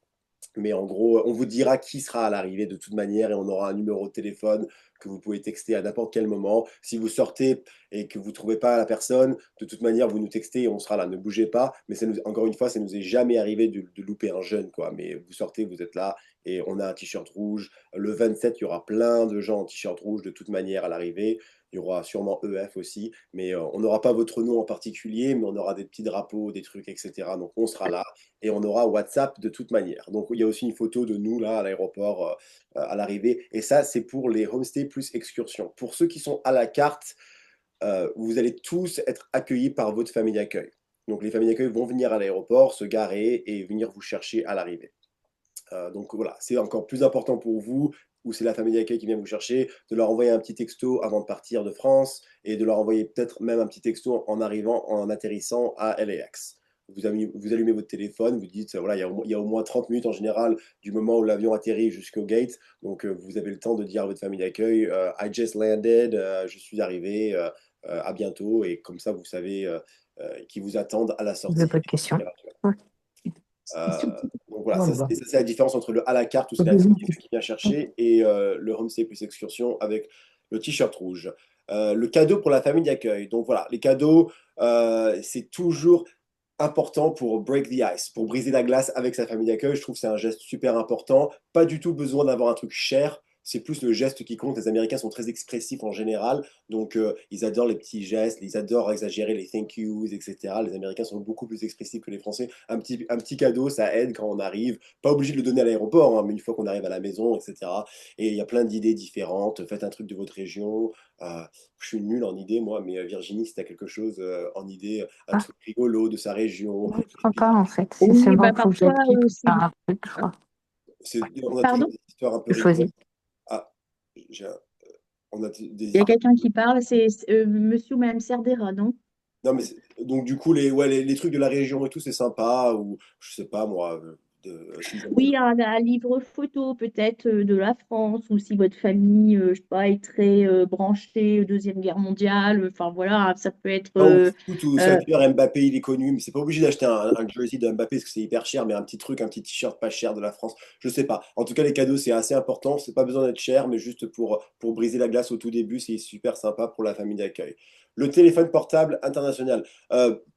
Mais en gros, on vous dira qui sera à l'arrivée de toute manière et on aura un numéro de téléphone que vous pouvez texter à n'importe quel moment. Si vous sortez et que vous ne trouvez pas la personne, de toute manière, vous nous textez et on sera là. Ne bougez pas. Mais encore une fois, ça nous est jamais arrivé de louper un jeune, quoi. Mais vous sortez, vous êtes là et on a un t-shirt rouge. Le 27, il y aura plein de gens en t-shirt rouge de toute manière à l'arrivée. Il y aura sûrement EF aussi, mais on n'aura pas votre nom en particulier, mais on aura des petits drapeaux, des trucs, etc. Donc on sera là et on aura WhatsApp de toute manière. Donc il y a aussi une photo de nous là à l'aéroport à l'arrivée. Et ça, c'est pour les homestays plus excursions. Pour ceux qui sont à la carte, vous allez tous être accueillis par votre famille d'accueil. Donc les familles d'accueil vont venir à l'aéroport, se garer et venir vous chercher à l'arrivée. Donc voilà, c'est encore plus important pour vous, ou c'est la famille d'accueil qui vient vous chercher, de leur envoyer un petit texto avant de partir de France et de leur envoyer peut-être même un petit texto en arrivant, en atterrissant à LAX. Vous allumez votre téléphone, vous dites, voilà, il y a au moins 30 minutes en général du moment où l'avion atterrit jusqu'au gate. Donc, vous avez le temps de dire à votre famille d'accueil, I just landed, je suis arrivé, à bientôt. Et comme ça, vous savez qui vous attendent à la J'ai sortie. pas de questions. Ouais. Donc voilà, ça, c'est la différence entre le à la carte où c'est l'inspecteur qui vient chercher et le homestay plus excursion avec le t-shirt rouge. Le cadeau pour la famille d'accueil. Donc voilà, les cadeaux, c'est toujours important pour break the ice, pour briser la glace avec sa famille d'accueil. Je trouve que c'est un geste super important. Pas du tout besoin d'avoir un truc cher. C'est plus le geste qui compte. Les Américains sont très expressifs en général, donc ils adorent les petits gestes, ils adorent exagérer les thank yous, etc. Les Américains sont beaucoup plus expressifs que les Français. Un petit cadeau, ça aide quand on arrive. Pas obligé de le donner à l'aéroport, hein, mais une fois qu'on arrive à la maison, etc. Et il y a plein d'idées différentes. Faites un truc de votre région. Je suis nul en idées, moi, mais Virginie, si tu as quelque chose en idée, un Ah, truc rigolo de sa région. je crois pas en fait. C'est Oui, seulement bah qu'il faut que parfois j'appuie pour aussi. faire un truc, je crois. On a toujours Pardon? des histoires un peu Je choisis. rigolotes. Ah, j'ai on a des Il y a histoires. quelqu'un qui parle, c'est monsieur ou madame Serdera, non? Non, mais donc, du coup, les trucs de la région et tout, c'est sympa. Ou, je sais pas, moi, si vous avez- Oui, un livre photo peut-être de la France, ou si votre famille, je sais pas, est très branchée Deuxième Guerre mondiale, enfin voilà, ça peut être... Non, ou foot, ou euh, soccer, Mbappé, il est connu, mais c'est pas obligé d'acheter un jersey de Mbappé parce que c'est hyper cher, mais un petit truc, un petit t-shirt pas cher de la France, je sais pas. En tout cas, les cadeaux, c'est assez important. C'est pas besoin d'être cher, mais juste pour briser la glace au tout début, c'est super sympa pour la famille d'accueil. Le téléphone portable international.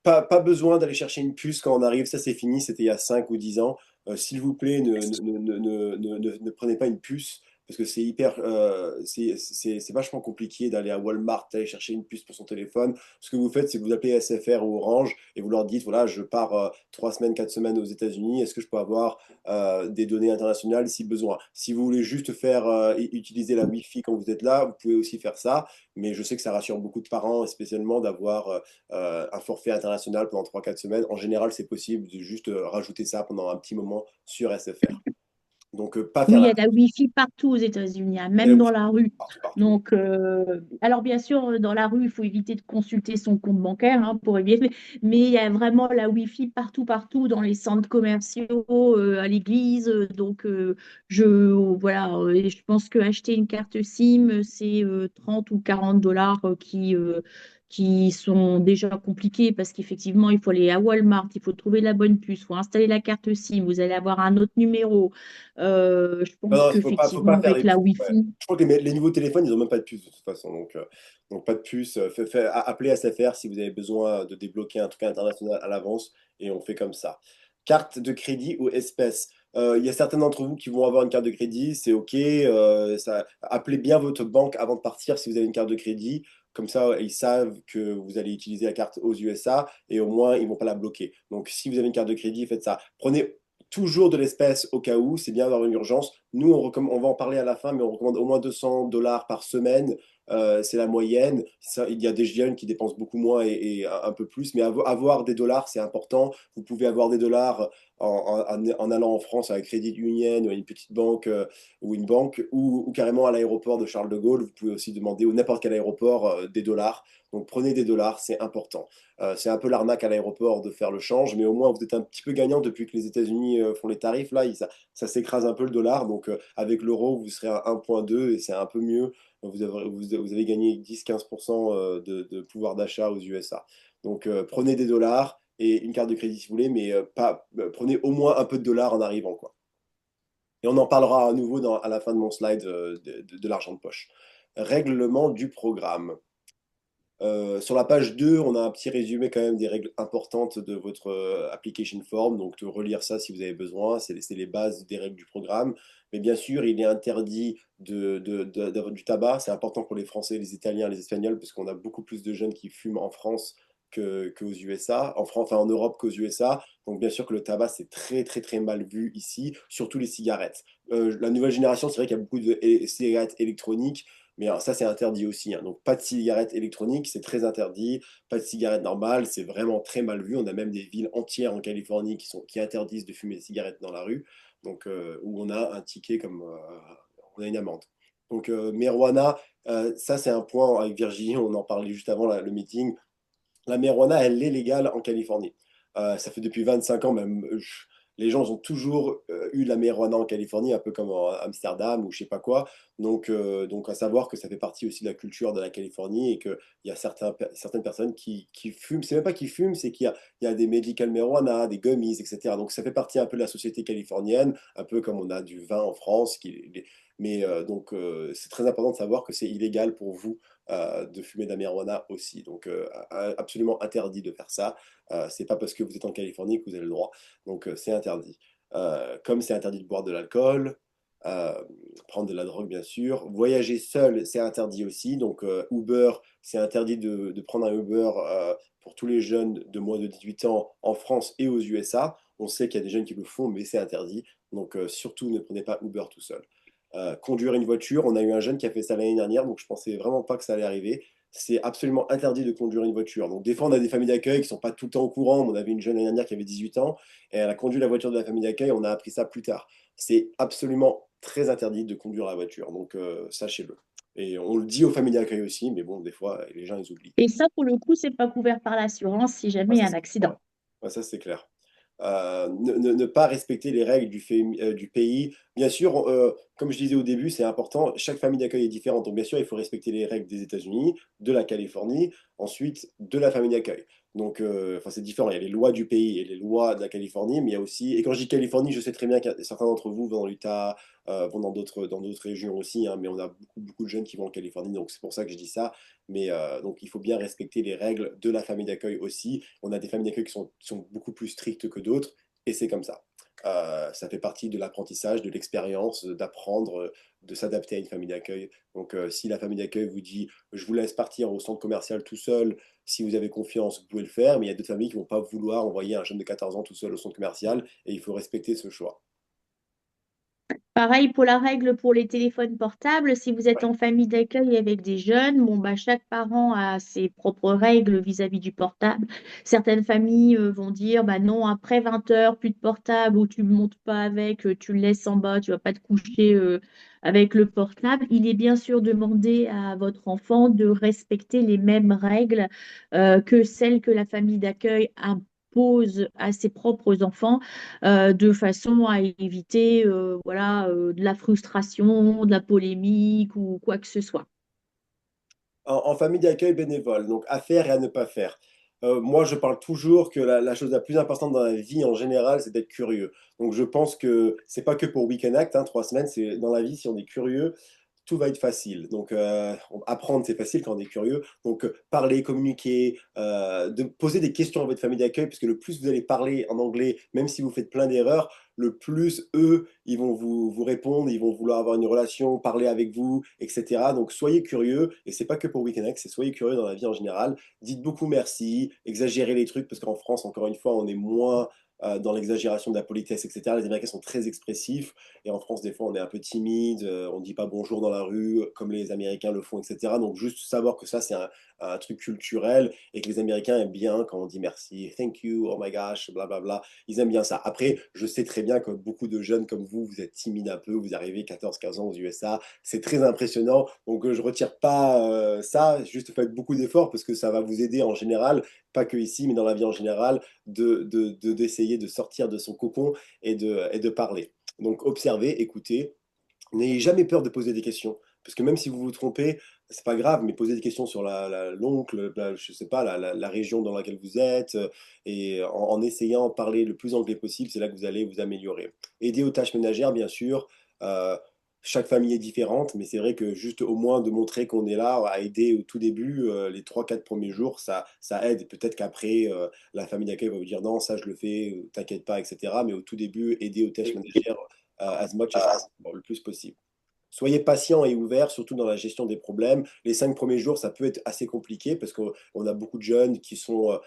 Pas besoin d'aller chercher une puce quand on arrive, ça c'est fini, c'était il y a 5 ou 10 ans. S'il vous plaît, ne prenez pas une puce. Parce que c'est hyper, c'est vachement compliqué d'aller à Walmart, d'aller chercher une puce pour son téléphone. Ce que vous faites, c'est que vous appelez SFR ou Orange et vous leur dites, voilà, je pars 3 semaines, 4 semaines aux États-Unis, est-ce que je peux avoir des données internationales si besoin? Si vous voulez juste faire utiliser la Wi-Fi quand vous êtes là, vous pouvez aussi faire ça, mais je sais que ça rassure beaucoup de parents, et spécialement d'avoir un forfait international pendant 3 4 semaines. En général, c'est possible de juste rajouter ça pendant un petit moment sur SFR. Donc, pas Oui, faire il y la a de la Wi-Fi partout aux États-Unis, hein, et la même dans Wi-Fi la rue. partout, partout. Donc, alors bien sûr, dans la rue, il faut éviter de consulter son compte bancaire pour éviter, mais il y a vraiment la Wi-Fi partout, partout, dans les centres commerciaux, à l'église. Donc, voilà, et je pense que acheter une carte SIM, c'est 30 ou 40 dollars qui sont déjà compliqués parce qu'effectivement, il faut aller à Walmart, il faut trouver la bonne puce, il faut installer la carte SIM, vous allez avoir un autre numéro. Je Non, pense non, faut qu'effectivement, pas faire avec les la puces. Ouais. Wi-Fi, Je crois que les nouveaux téléphones, ils n'ont même pas de puce de toute façon. Donc pas de puce. Appelez SFR si vous avez besoin de débloquer un truc international à l'avance et on fait comme ça. Carte de crédit ou espèces. Il y a certains d'entre vous qui vont avoir une carte de crédit, c'est OK. Appelez bien votre banque avant de partir si vous avez une carte de crédit. Comme ça, ils savent que vous allez utiliser la carte aux USA et au moins, ils ne vont pas la bloquer. Donc, si vous avez une carte de crédit, faites ça. Prenez toujours de l'espèce au cas où, c'est bien d'avoir une urgence. Nous, on va en parler à la fin, mais on recommande au moins 200 dollars par semaine. C'est la moyenne. Ça, il y a des jeunes qui dépensent beaucoup moins et un peu plus, mais avoir des dollars, c'est important. Vous pouvez avoir des dollars en allant en France à un Credit Union ou à une petite banque ou une banque, ou carrément à l'aéroport de Charles de Gaulle. Vous pouvez aussi demander au n'importe quel aéroport des dollars. Donc prenez des dollars, c'est important. C'est un peu l'arnaque à l'aéroport de faire le change, mais au moins vous êtes un petit peu gagnant depuis que les États-Unis font les tarifs. Là, ça s'écrase un peu le dollar. Donc avec l'euro, vous serez à 1,2 et c'est un peu mieux. Vous avez gagné 10-15% de pouvoir d'achat aux USA. Donc prenez des dollars et une carte de crédit si vous voulez, mais prenez au moins un peu de dollars en arrivant, quoi. Et on en parlera à nouveau à la fin de mon slide de l'argent de poche. Règlement du programme. Sur la page 2, on a un petit résumé quand même des règles importantes de votre application form, donc de relire ça si vous avez besoin, c'est les bases des règles du programme. Mais bien sûr, il est interdit d'avoir du tabac, c'est important pour les Français, les Italiens, les Espagnols, parce qu'on a beaucoup plus de jeunes qui fument en France qu'aux USA, en France, enfin en Europe qu'aux USA. Donc bien sûr que le tabac, c'est très très très mal vu ici, surtout les cigarettes. La nouvelle génération, c'est vrai qu'il y a beaucoup de cigarettes électroniques, mais alors, ça, c'est interdit aussi, hein. Donc, pas de cigarettes électroniques, c'est très interdit. Pas de cigarettes normales, c'est vraiment très mal vu. On a même des villes entières en Californie qui interdisent de fumer des cigarettes dans la rue. Donc, où on a un ticket comme on a une amende. Donc, marijuana, ça, c'est un point avec Virginie, on en parlait juste avant le meeting. La marijuana, elle est légale en Californie. Ça fait depuis 25 ans, même Les gens ont toujours eu la marijuana en Californie, un peu comme à Amsterdam ou je sais pas quoi. Donc à savoir que ça fait partie aussi de la culture de la Californie et qu'il y a certaines personnes qui fument. C'est même pas qui fument, c'est qu'il y a des medical marijuana, des gummies, etc. Donc ça fait partie un peu de la société californienne, un peu comme on a du vin en France. Mais c'est très important de savoir que c'est illégal pour vous de fumer de la marijuana aussi. Donc absolument interdit de faire ça. C'est pas parce que vous êtes en Californie que vous avez le droit. Donc c'est interdit. Comme c'est interdit de boire de l'alcool, euh, prendre de la drogue bien sûr. Voyager seul, c'est interdit aussi. Donc Uber, c'est interdit de prendre un Uber pour tous les jeunes de moins de 18 ans en France et aux USA. On sait qu'il y a des jeunes qui le font, mais c'est interdit. Donc surtout ne prenez pas Uber tout seul. Conduire une voiture, on a eu un jeune qui a fait ça l'année dernière, donc je pensais vraiment pas que ça allait arriver. C'est absolument interdit de conduire une voiture. Donc des fois, on a des familles d'accueil qui ne sont pas tout le temps au courant. On avait une jeune l'année dernière qui avait 18 ans et elle a conduit la voiture de la famille d'accueil. On a appris ça plus tard. C'est absolument très interdit de conduire la voiture. Donc sachez-le. Et on le dit aux familles d'accueil aussi, mais bon, des fois, les gens, ils oublient. Et ça, pour le coup, c'est pas couvert par l'assurance si Ouais, jamais il y ça, a un c'est clair. accident. Ouais. Ouais, ça, c'est clair. Ne pas respecter les règles du pays. Bien sûr, comme je disais au début, c'est important. Chaque famille d'accueil est différente. Donc, bien sûr, il faut respecter les règles des États-Unis, de la Californie, ensuite de la famille d'accueil. Donc, enfin, c'est différent. Il y a les lois du pays et les lois de la Californie, mais il y a aussi. Et quand je dis Californie, je sais très bien que certains d'entre vous vont dans l'Utah, vont dans d'autres régions aussi, hein, mais on a beaucoup, beaucoup de jeunes qui vont en Californie. Donc, c'est pour ça que je dis ça. Mais donc, il faut bien respecter les règles de la famille d'accueil aussi. On a des familles d'accueil qui sont beaucoup plus strictes que d'autres, et c'est comme ça. Ça fait partie de l'apprentissage, de l'expérience, d'apprendre, de s'adapter à une famille d'accueil. Donc, si la famille d'accueil vous dit, je vous laisse partir au centre commercial tout seul, si vous avez confiance, vous pouvez le faire, mais il y a d'autres familles qui ne vont pas vouloir envoyer un jeune de 14 ans tout seul au centre commercial, et il faut respecter ce choix. Pareil pour la règle pour les téléphones portables. Si vous êtes en famille d'accueil avec des jeunes, bon, bah, chaque parent a ses propres règles vis-à-vis du portable. Certaines familles vont dire, bah non, après 20 heures, plus de portable, ou tu ne montes pas avec, tu le laisses en bas, tu vas pas te coucher avec le portable. Il est bien sûr demandé à votre enfant de respecter les mêmes règles que celles que la famille d'accueil impose à ses propres enfants de façon à éviter voilà, de la frustration, de la polémique ou quoi que ce soit. En famille d'accueil bénévole, donc à faire et à ne pas faire. Moi, je parle toujours que la chose la plus importante dans la vie en général, c'est d'être curieux. Donc, je pense que c'est pas que pour Weekend Act, hein, 3 semaines, c'est dans la vie, si on est curieux, tout va être facile. Donc, apprendre, c'est facile quand on est curieux. Donc, parler, communiquer, de poser des questions à votre famille d'accueil, parce que le plus vous allez parler en anglais, même si vous faites plein d'erreurs, le plus eux, ils vont vous répondre, ils vont vouloir avoir une relation, parler avec vous, etc. Donc, soyez curieux, et c'est pas que pour Weekend X, c'est soyez curieux dans la vie en général. Dites beaucoup merci, exagérez les trucs, parce qu'en France, encore une fois, on est moins dans l'exagération de la politesse, etc. Les Américains sont très expressifs. Et en France, des fois, on est un peu timide, on ne dit pas bonjour dans la rue comme les Américains le font, etc. Donc, juste savoir que ça, c'est un truc culturel et que les Américains aiment bien quand on dit merci, thank you, oh my gosh, blablabla. Ils aiment bien ça. Après, je sais très bien que beaucoup de jeunes comme vous êtes timides un peu, vous arrivez 14-15 ans aux USA, c'est très impressionnant. Donc, je ne retire pas ça, juste faites beaucoup d'efforts parce que ça va vous aider en général, pas que ici, mais dans la vie en général, d'essayer de sortir de son cocon et de parler. Donc observez, écoutez, n'ayez jamais peur de poser des questions. Parce que même si vous vous trompez, c'est pas grave, mais posez des questions sur l'oncle, je sais pas, la région dans laquelle vous êtes, et en essayant de parler le plus anglais possible, c'est là que vous allez vous améliorer. Aidez aux tâches ménagères, bien sûr. Euh, Chaque famille est différente, mais c'est vrai que juste au moins de montrer qu'on est là à aider au tout début, les 3-4 premiers jours, ça aide. Peut-être qu'après, la famille d'accueil va vous dire non, ça je le fais, t'inquiète pas, etc. Mais au tout début, aider aux tâches ménagères as much as possible, le plus possible. Soyez patient et ouvert, surtout dans la gestion des problèmes. Les 5 premiers jours, ça peut être assez compliqué parce qu'on a beaucoup de jeunes qui sont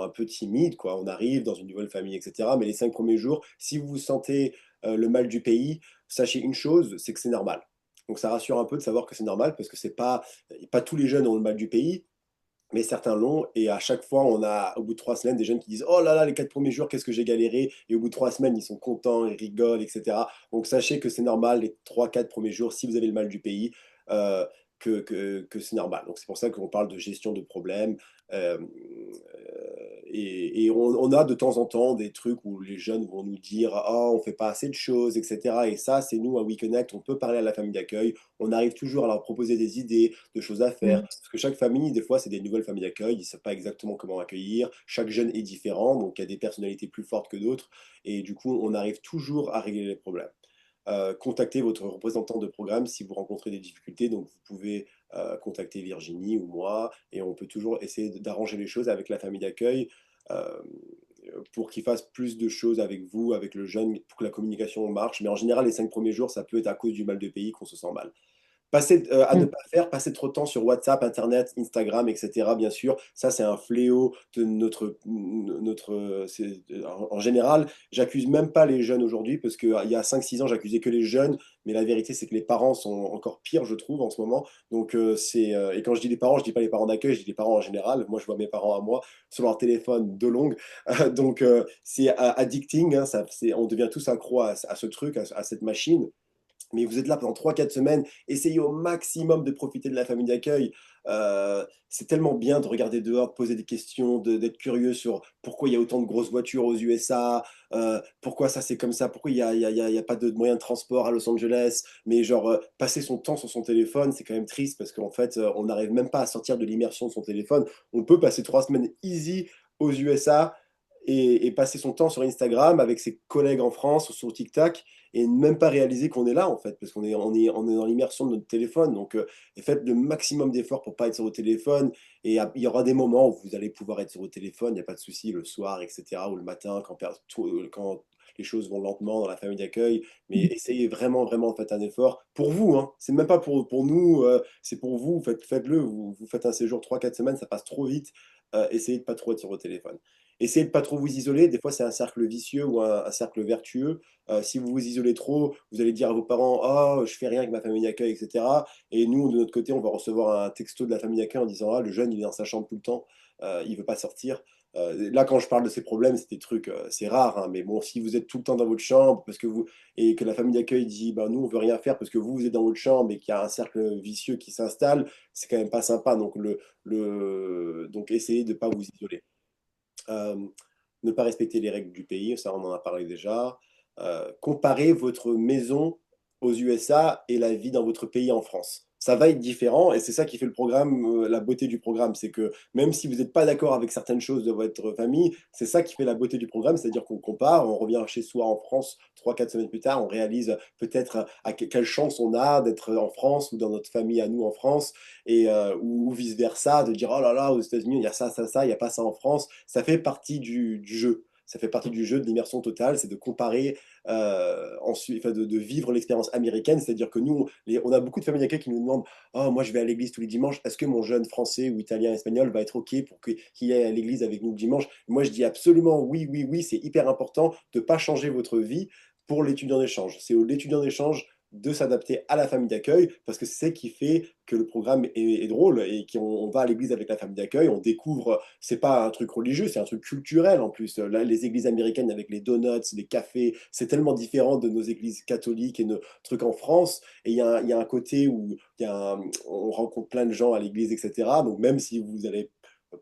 un peu timides, quoi. On arrive dans une nouvelle famille, etc. Mais les 5 premiers jours, si vous vous sentez le mal du pays, sachez une chose, c'est que c'est normal. Donc ça rassure un peu de savoir que c'est normal parce que c'est pas tous les jeunes ont le mal du pays, mais certains l'ont, et à chaque fois, on a, au bout de 3 semaines, des jeunes qui disent oh là là, les 4 premiers jours, qu'est-ce que j'ai galéré, et au bout de 3 semaines, ils sont contents, ils rigolent, etc. Donc sachez que c'est normal, les 3-4 premiers jours, si vous avez le mal du pays, euh, que c'est normal. Donc c'est pour ça qu'on parle de gestion de problèmes. Euh, et on a de temps en temps des trucs où les jeunes vont nous dire «Ah, on fait pas assez de choses, etc.» Et ça, c'est nous à WeConnect, on peut parler à la famille d'accueil, on arrive toujours à leur proposer des idées, de choses à faire, Mm. parce que chaque famille, des fois, c'est des nouvelles familles d'accueil, ils ne savent pas exactement comment accueillir, chaque jeune est différent, donc il y a des personnalités plus fortes que d'autres, et du coup, on arrive toujours à régler les problèmes. Contactez votre représentant de programme si vous rencontrez des difficultés. Donc, vous pouvez contacter Virginie ou moi, et on peut toujours essayer d'arranger les choses avec la famille d'accueil euh, pour qu'ils fassent plus de choses avec vous, avec le jeune, pour que la communication marche. Mais en général, les 5 premiers jours, ça peut être à cause du mal de pays qu'on se sent mal. À ne Mm. pas faire, passer trop de temps sur WhatsApp, Internet, Instagram, etc. Bien sûr, ça c'est un fléau de en général. J'accuse même pas les jeunes aujourd'hui parce qu'il y a 5 6 ans, j'accusais que les jeunes, mais la vérité c'est que les parents sont encore pires, je trouve, en ce moment. Donc, et quand je dis les parents, je dis pas les parents d'accueil, je dis les parents en général. Moi, je vois mes parents à moi sur leur téléphone de longue. Donc, c'est addicting, hein, on devient tous accro à ce truc, à cette machine. Mais vous êtes là pendant 3 4 semaines, essayez au maximum de profiter de la famille d'accueil. C'est tellement bien de regarder dehors, de poser des questions, d'être curieux sur pourquoi il y a autant de grosses voitures aux USA, pourquoi ça c'est comme ça, pourquoi il y a pas de moyens de transport à Los Angeles. Mais genre, passer son temps sur son téléphone, c'est quand même triste parce qu'en fait, on n'arrive même pas à sortir de l'immersion de son téléphone. On peut passer 3 semaines easy aux USA et passer son temps sur Instagram avec ses collègues en France ou sur TikTok et même pas réaliser qu'on est là en fait, parce qu'on est dans l'immersion de notre téléphone. Donc, faites le maximum d'efforts pour pas être sur votre téléphone. Et il y aura des moments où vous allez pouvoir être sur votre téléphone, il n'y a pas de souci, le soir, etc., ou le matin, quand les choses vont lentement dans la famille d'accueil. Mais essayez vraiment, vraiment de faire un effort pour vous. Hein. C'est même pas pour nous, c'est pour vous. Faites-le. Vous faites un séjour 3 4 semaines, ça passe trop vite. Essayez de pas trop être sur votre téléphone. Essayez de pas trop vous isoler. Des fois, c'est un cercle vicieux ou un cercle vertueux. Si vous vous isolez trop, vous allez dire à vos parents «Oh, je fais rien avec ma famille d'accueil, etc.» Et nous, de notre côté, on va recevoir un texto de la famille d'accueil en disant «Ah, le jeune, il est dans sa chambre tout le temps, il ne veut pas sortir.» Là, quand je parle de ces problèmes, c'est des trucs, c'est rare, hein, mais bon, si vous êtes tout le temps dans votre chambre et que la famille d'accueil dit «Ben, nous, on veut rien faire parce que vous êtes dans votre chambre et qu'il y a un cercle vicieux qui s'installe», c'est quand même pas sympa. Donc essayez de ne pas vous isoler. Euh, Ne pas respecter les règles du pays, ça on en a parlé déjà. Comparez votre maison aux USA et la vie dans votre pays en France. Ça va être différent et c'est ça qui fait le programme, la beauté du programme. C'est que même si vous n'êtes pas d'accord avec certaines choses de votre famille, c'est ça qui fait la beauté du programme, c'est-à-dire qu'on compare, on revient chez soi en France 3 4 semaines plus tard, on réalise peut-être quelle chance on a d'être en France ou dans notre famille à nous en France, ou vice-versa, de dire oh là là, aux États-Unis, il y a ça, ça, ça, il n'y a pas ça en France. Ça fait partie du jeu. Ça fait partie du jeu de l'immersion totale, c'est de comparer ensuite, enfin, de vivre l'expérience américaine. C'est-à-dire que nous, on a beaucoup de familles d'accueil qui nous demandent «Oh, moi je vais à l'église tous les dimanches, est-ce que mon jeune français ou italien, espagnol va être OK pour qu'il aille à l'église avec nous le dimanche?» Moi je dis absolument oui, oui, oui, c'est hyper important de ne pas changer votre vie pour l'étudiant d'échange. C'est l'étudiant d'échange de s'adapter à la famille d'accueil parce que c'est ce qui fait que le programme est drôle et qu'on va à l'église avec la famille d'accueil, on découvre, c'est pas un truc religieux, c'est un truc culturel en plus. Là, les églises américaines avec les donuts, les cafés, c'est tellement différent de nos églises catholiques et nos trucs en France. Et il y a un côté où on rencontre plein de gens à l'église, etc. Donc même si vous n'allez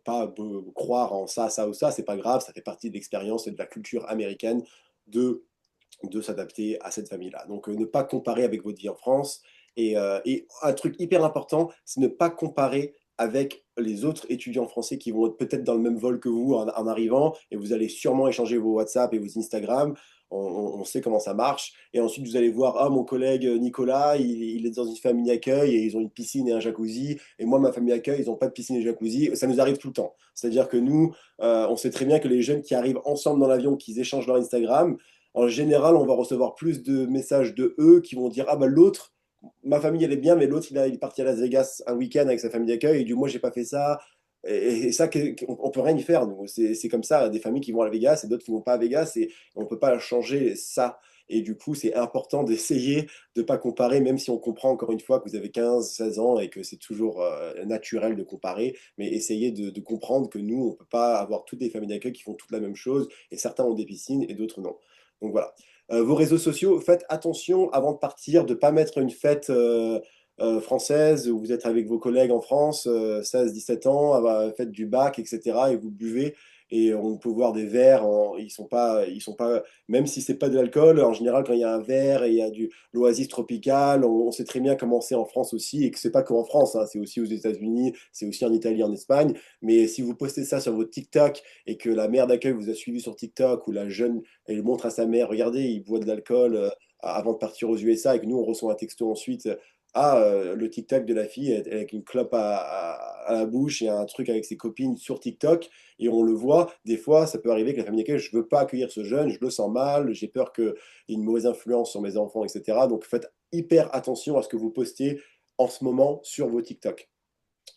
pas croire en ça, ça ou ça, c'est pas grave, ça fait partie de l'expérience et de la culture américaine de s'adapter à cette famille-là. Donc, ne pas comparer avec votre vie en France. Et un truc hyper important, c'est ne pas comparer avec les autres étudiants français qui vont être peut-être dans le même vol que vous en arrivant, et vous allez sûrement échanger vos WhatsApp et vos Instagram. On sait comment ça marche. Et ensuite, vous allez voir, ah, mon collègue Nicolas, il est dans une famille d'accueil et ils ont une piscine et un jacuzzi. Et moi, ma famille d'accueil, ils n'ont pas de piscine et jacuzzi. Ça nous arrive tout le temps. C'est-à-dire que nous, on sait très bien que les jeunes qui arrivent ensemble dans l'avion, qu'ils échangent leur Instagram, en général, on va recevoir plus de messages de eux qui vont dire «Ah bah l'autre, ma famille elle est bien, mais l'autre il est parti à Las Vegas un week-end avec sa famille d'accueil et du moi j'ai pas fait ça.» Et ça, on peut rien y faire. C'est comme ça, des familles qui vont à Vegas et d'autres qui vont pas à Vegas et on peut pas changer ça. Et du coup, c'est important d'essayer de pas comparer, même si on comprend encore une fois que vous avez 15 16 ans et que c'est toujours naturel de comparer, mais essayez de comprendre que nous, on peut pas avoir toutes les familles d'accueil qui font toutes la même chose et certains ont des piscines et d'autres non. Donc voilà. Vos réseaux sociaux, faites attention avant de partir de ne pas mettre une fête française, où vous êtes avec vos collègues en France, 16-17 ans, faites du bac, etc. Et vous buvez. Et on peut voir des verres, ils sont pas, même si c'est pas de l'alcool, en général, quand il y a un verre et il y a du l'oasis tropicale, on sait très bien comment c'est en France aussi, et que c'est pas qu'en France, hein, c'est aussi aux États-Unis, c'est aussi en Italie, en Espagne. Mais si vous postez ça sur votre TikTok et que la mère d'accueil vous a suivi sur TikTok, ou la jeune, elle montre à sa mère, regardez, il boit de l'alcool avant de partir aux USA, et que nous, on reçoit un texto ensuite, le TikTok de la fille avec une clope à la bouche et un truc avec ses copines sur TikTok, et on le voit, des fois, ça peut arriver que la famille d'accueil, je veux pas accueillir ce jeune, je le sens mal, j'ai peur qu'il y ait une mauvaise influence sur mes enfants, etc. Donc faites hyper attention à ce que vous postez en ce moment sur vos TikTok.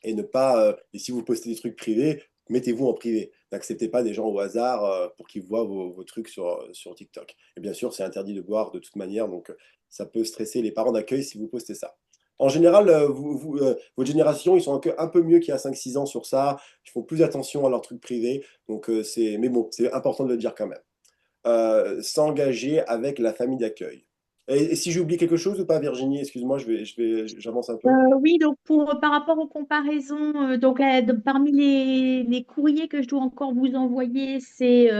Et ne pas, et si vous postez des trucs privés, mettez-vous en privé. N'acceptez pas des gens au hasard pour qu'ils voient vos trucs sur TikTok. Et bien sûr, c'est interdit de boire de toute manière, donc ça peut stresser les parents d'accueil si vous postez ça. En général, votre génération, ils sont un peu mieux qu'il y a 5-6 ans sur ça. Ils font plus attention à leurs trucs privés. Donc, mais bon, c'est important de le dire quand même. S'engager avec la famille d'accueil. Et si j'oublie quelque chose ou pas, Virginie, excuse-moi, j'avance un peu. Oui, donc par rapport aux comparaisons, donc parmi les courriers que je dois encore vous envoyer, c'est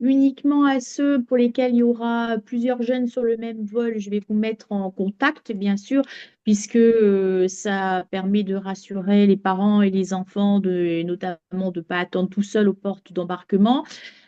uniquement à ceux pour lesquels il y aura plusieurs jeunes sur le même vol. Je vais vous mettre en contact, bien sûr, puisque ça permet de rassurer les parents et les enfants, et notamment de ne pas attendre tout seul aux portes d'embarquement.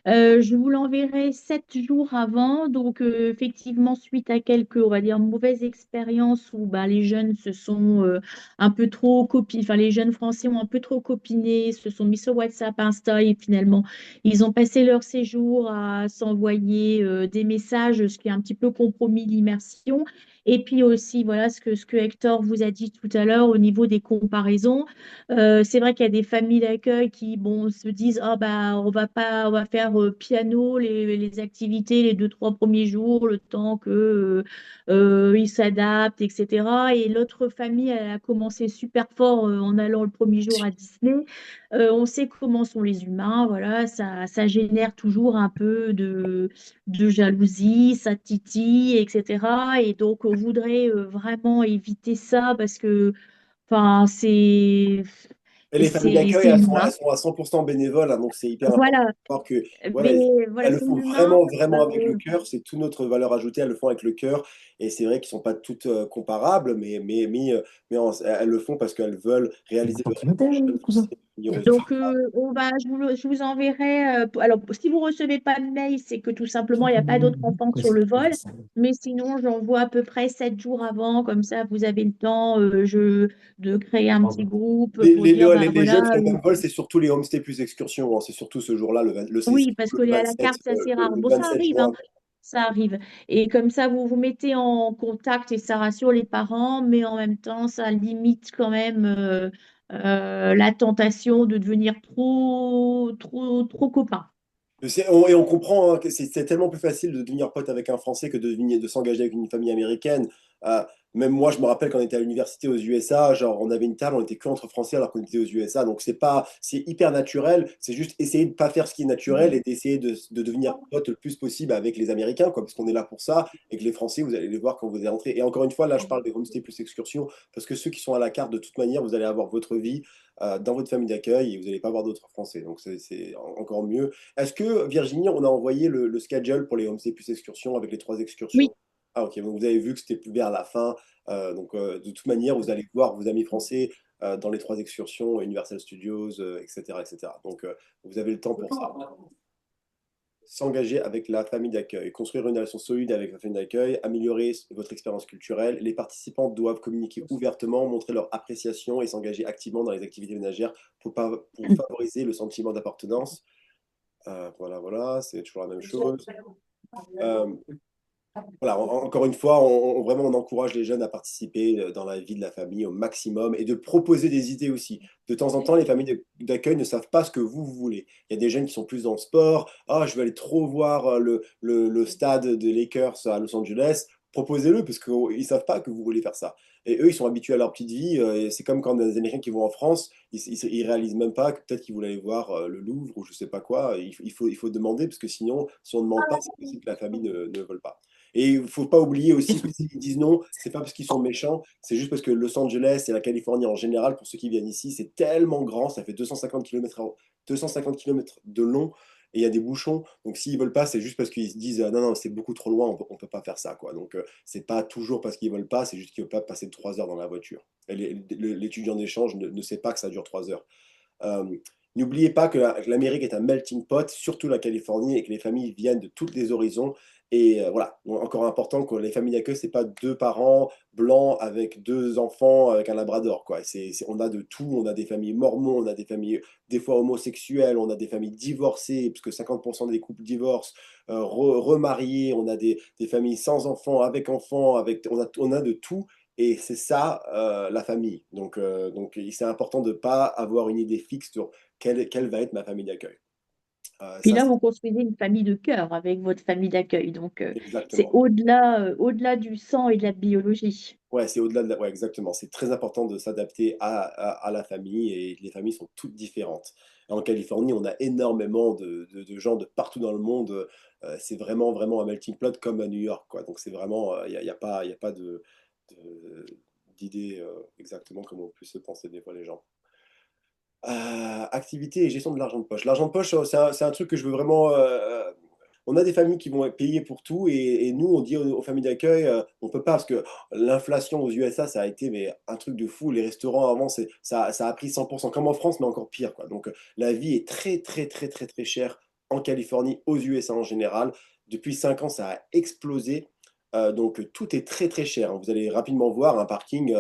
Je vous l'enverrai 7 jours avant. Donc, effectivement, suite à quelques, on va dire, mauvaises expériences où bah, les jeunes se sont un peu trop copinés, enfin, les jeunes Français ont un peu trop copiné, se sont mis sur WhatsApp, Insta, et finalement, ils ont passé leur séjour à s'envoyer des messages, ce qui a un petit peu compromis l'immersion. Et puis aussi, voilà, ce que Hector vous a dit tout à l'heure au niveau des comparaisons. C'est vrai qu'il y a des familles d'accueil qui bon, se disent ah bah on va faire piano les activités les 2, 3 premiers jours, le temps que ils s'adaptent, etc. Et l'autre famille, elle a commencé super fort en allant le premier jour à Disney. On sait comment sont les humains, voilà, ça génère toujours un peu de jalousie, ça titille, etc. Et donc on voudrait vraiment éviter ça parce que enfin, Et les familles d'accueil, c'est elles humain. sont à 100% bénévoles, hein, donc c'est hyper important Voilà. de voir que voilà, Mais voilà, elles le c'est font humain. vraiment, vraiment avec le Euh, cœur. C'est toute notre valeur ajoutée, elles le font avec le cœur. Et c'est vrai qu'ils ne sont pas toutes comparables, elles le font parce qu'elles veulent réaliser le rêve d'un jeune Français de venir aux donc, USA. je vous enverrai. Alors, si vous recevez pas de mail, c'est que tout simplement, il n'y a pas d'autres enfants sur le vol. Mais sinon, j'envoie à peu près 7 jours avant. Comme ça, vous avez le temps de créer un petit groupe pour dire, bah Les voilà. jeunes sur le même vol, c'est surtout les homestays plus excursions, hein. C'est surtout ce jour-là, c'est Oui, surtout parce que les à la carte, c'est assez rare. le Bon, ça 27 arrive, hein. juin. Ça arrive. Et comme ça, vous vous mettez en contact et ça rassure les parents, mais en même temps, ça limite quand même la tentation de devenir trop copain. Et on comprend hein, que c'est tellement plus facile de devenir pote avec un Français que de s'engager avec une famille américaine. Euh, Même moi, je me rappelle quand on était à l'université aux USA, genre on avait une table, on était que entre Français alors qu'on était aux USA. Donc c'est hyper naturel. C'est juste essayer de pas faire ce qui est naturel et d'essayer de devenir pote le plus possible avec les Américains, quoi, parce qu'on est là pour ça. Et que les Français, vous allez les voir quand vous allez rentrer. Et encore une fois, là, je parle des homestays plus excursions, parce que ceux qui sont à la carte, de toute manière, vous allez avoir votre vie dans votre famille d'accueil et vous n'allez pas voir d'autres Français. Donc c'est encore mieux. Est-ce que, Virginie, on a envoyé le schedule pour les Homestay plus excursions avec les 3 excursions? Oui, Ah, ok. Donc, vous avez vu que c'était plus vers la fin. De toute manière, vous allez voir vos amis français dans les 3 excursions, Universal Studios, etc., etc. Donc, vous avez le temps pour ça. S'engager avec la famille d'accueil, construire une relation solide avec la famille d'accueil, améliorer votre expérience culturelle. Les participants doivent communiquer ouvertement, montrer leur appréciation et s'engager activement dans les activités ménagères pour favoriser le sentiment d'appartenance. Voilà, c'est toujours la même chose. Euh, voilà, encore une fois, vraiment, on encourage les jeunes à participer dans la vie de la famille au maximum et de proposer des idées aussi. De temps en temps, les familles d'accueil ne savent pas ce que vous voulez. Il y a des jeunes qui sont plus dans le sport. Ah, je vais aller trop voir le stade des Lakers à Los Angeles. Proposez-le parce qu'ils ne savent pas que vous voulez faire ça. Et eux, ils sont habitués à leur petite vie. Et c'est comme quand des Américains qui vont en France, ils réalisent même pas que peut-être qu'ils voulaient aller voir le Louvre ou je sais pas quoi. Il faut demander parce que sinon, si on ne demande pas, c'est possible que la famille ne veuille pas. Et il ne faut pas oublier aussi que s'ils disent non, c'est pas parce qu'ils sont méchants, c'est juste parce que Los Angeles et la Californie en général, pour ceux qui viennent ici, c'est tellement grand, ça fait 250 km de long et il y a des bouchons. Donc s'ils veulent pas, c'est juste parce qu'ils se disent non, non, c'est beaucoup trop loin, on peut pas faire ça, quoi. Donc c'est pas toujours parce qu'ils veulent pas, c'est juste qu'ils veulent pas passer 3 heures dans la voiture. L'étudiant d'échange ne sait pas que ça dure 3 heures. Euh, N'oubliez pas que l'Amérique est un melting pot, surtout la Californie, et que les familles viennent de tous les horizons. Et voilà, encore important que les familles d'accueil, c'est pas deux parents blancs avec deux enfants avec un labrador, quoi. On a de tout, on a des familles mormons, on a des familles des fois homosexuelles, on a des familles divorcées, puisque 50% des couples divorcent, remariés, on a des familles sans enfants, avec enfants, on a de tout. Et c'est ça, la famille. Donc c'est important de ne pas avoir une idée fixe sur quelle va être ma famille d'accueil. Puis Ça, là, c'est vous construisez une famille de cœur avec votre famille d'accueil. Donc, c'est exactement. au-delà du sang et de la biologie. Ouais, c'est au-delà ouais, exactement. C'est très important de s'adapter à la famille et les familles sont toutes différentes. En Californie, on a énormément de gens de partout dans le monde. C'est vraiment, vraiment un melting pot comme à New York, quoi. Donc c'est vraiment, il y a pas d'idée exactement comme on peut se penser des fois les gens. Activité et gestion de l'argent de poche. L'argent de poche, c'est un truc que je veux vraiment. On a des familles qui vont payer pour tout et nous, on dit aux familles d'accueil, on peut pas parce que l'inflation aux USA, ça a été mais, un truc de fou. Les restaurants avant, ça a pris 100%, comme en France, mais encore pire, quoi. Donc la vie est très, très, très, très, très chère en Californie, aux USA en général. Depuis 5 ans, ça a explosé. Donc tout est très, très cher, hein. Vous allez rapidement voir un parking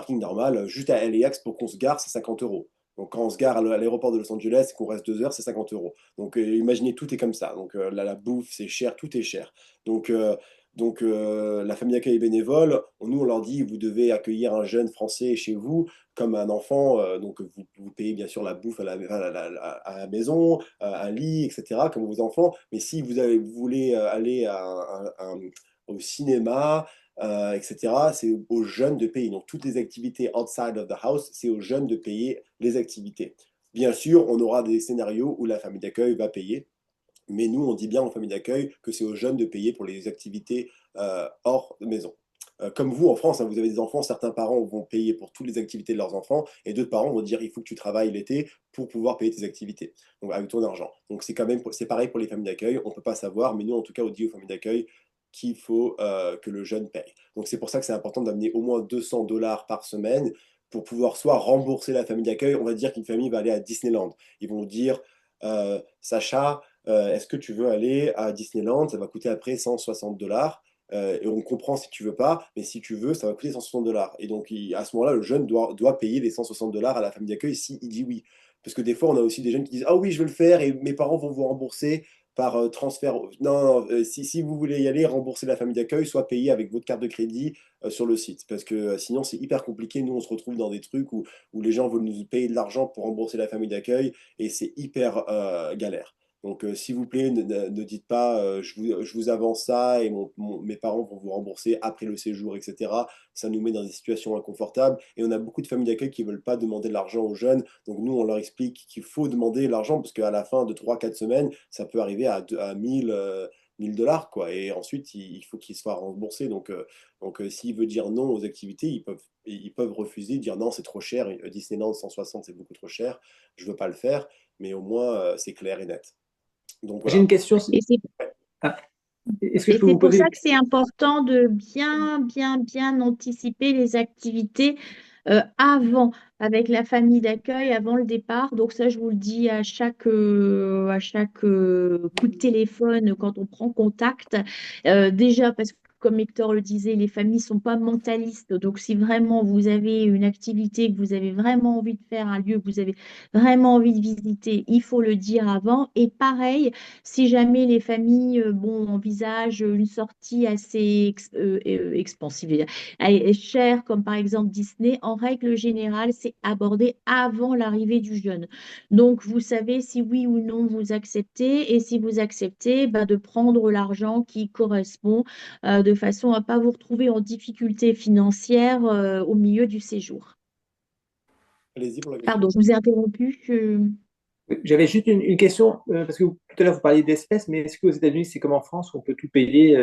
normal, juste à LAX pour qu'on se gare, c'est 50 euros. Donc quand on se gare à l'aéroport de Los Angeles et qu'on reste 2 heures, c'est 50 euros. Donc imaginez, tout est comme ça. Donc la bouffe, c'est cher, tout est cher. Donc la famille d'accueil bénévole, nous on leur dit, vous devez accueillir un jeune français chez vous comme un enfant. Donc vous payez bien sûr la bouffe à la maison, un lit, etc. comme vos enfants. Mais si vous voulez aller au cinéma, etc. C'est aux jeunes de payer. Donc, toutes les activités outside of the house, c'est aux jeunes de payer les activités. Bien sûr, on aura des scénarios où la famille d'accueil va payer, mais nous, on dit bien aux familles d'accueil que c'est aux jeunes de payer pour les activités hors maison. Comme vous en France, hein, vous avez des enfants, certains parents vont payer pour toutes les activités de leurs enfants et d'autres parents vont dire il faut que tu travailles l'été pour pouvoir payer tes activités, donc avec ton argent. Donc c'est pareil pour les familles d'accueil, on ne peut pas savoir, mais nous en tout cas on dit aux familles d'accueil qu'il faut que le jeune paye. Donc c'est pour ça que c'est important d'amener au moins 200 $ par semaine pour pouvoir soit rembourser la famille d'accueil. On va dire qu'une famille va aller à Disneyland. Ils vont dire Sacha, est-ce que tu veux aller à Disneyland? Ça va coûter après 160 $. Et on comprend si tu veux pas, mais si tu veux, ça va coûter 160 $. Et donc, à ce moment-là, le jeune doit payer les 160 $ à la famille d'accueil s'il dit oui. Parce que des fois, on a aussi des jeunes qui disent ah oui, je veux le faire et mes parents vont vous rembourser par transfert. Non, non, si vous voulez y aller, rembourser la famille d'accueil, soit payer avec votre carte de crédit sur le site. Parce que sinon, c'est hyper compliqué. Nous, on se retrouve dans des trucs où les gens veulent nous payer de l'argent pour rembourser la famille d'accueil et c'est hyper galère. Donc, s'il vous plaît, ne dites pas je vous avance ça et mes parents vont vous rembourser après le séjour, etc. Ça nous met dans des situations inconfortables. Et on a beaucoup de familles d'accueil qui ne veulent pas demander de l'argent aux jeunes. Donc, nous, on leur explique qu'il faut demander l'argent parce qu'à la fin de 3 4 semaines, ça peut arriver à 1000 $, quoi. Et ensuite, il faut qu'ils soient remboursés. Donc s'il veut dire non aux activités, ils peuvent refuser, dire non, c'est trop cher. Disneyland 160, c'est beaucoup trop cher. Je ne veux pas le faire. Mais au moins, c'est clair et net. Donc J'ai voilà. une question. Et c'est Ah, est-ce que je Et peux c'est vous pour ça poser? que c'est important de bien, bien, bien anticiper les activités avant, avec la famille d'accueil, avant le départ. Donc ça, je vous le dis à chaque coup de téléphone quand on prend contact. Déjà, parce que comme Hector le disait, les familles ne sont pas mentalistes. Donc si vraiment vous avez une activité, que vous avez vraiment envie de faire, un lieu que vous avez vraiment envie de visiter, il faut le dire avant. Et pareil, si jamais les familles envisagent une sortie assez expansive, chère, comme par exemple Disney, en règle générale, c'est abordé avant l'arrivée du jeune. Donc, vous savez si oui ou non vous acceptez, et si vous acceptez, bah, de prendre l'argent qui correspond de façon à ne pas vous retrouver en difficulté financière au milieu du séjour. Allez-y pour la question. Pardon, je vous ai interrompu. J'avais juste une question, parce que tout à l'heure vous parliez d'espèces, mais est-ce qu'aux États-Unis c'est comme en France où on peut tout payer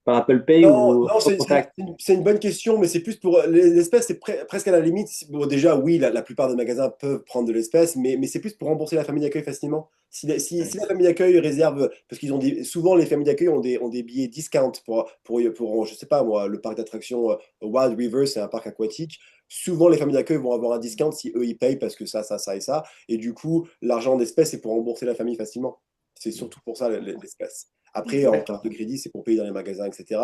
par Apple Pay Non, ou non, au contact? c'est une bonne question, mais c'est plus pour l'espèce, c'est presque à la limite. Bon, déjà, oui, la plupart des magasins peuvent prendre de l'espèce, mais c'est plus pour rembourser la famille d'accueil facilement. Si la famille d'accueil réserve, parce qu'ils ont souvent les familles d'accueil ont des billets discount je sais pas moi, le parc d'attractions Wild River, c'est un parc aquatique. Souvent, les familles d'accueil vont avoir un discount si eux ils payent parce que ça et ça. Et du coup, l'argent en espèces, c'est pour rembourser la famille facilement. C'est surtout pour ça l'espèce. Après, en carte D'accord. de crédit, c'est pour payer dans les magasins, etc.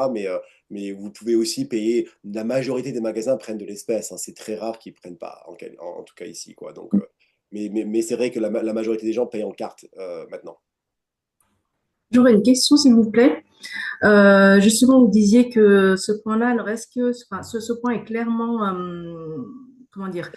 Mais vous pouvez aussi payer. La majorité des magasins prennent de l'espèce, hein. C'est très rare qu'ils ne prennent pas, en tout cas ici, quoi. Donc, mais c'est vrai que la majorité des gens payent en carte maintenant. J'aurais une question, s'il vous plaît. Justement, vous disiez que ce point-là, alors est-ce que enfin, ce point est clairement, comment dire,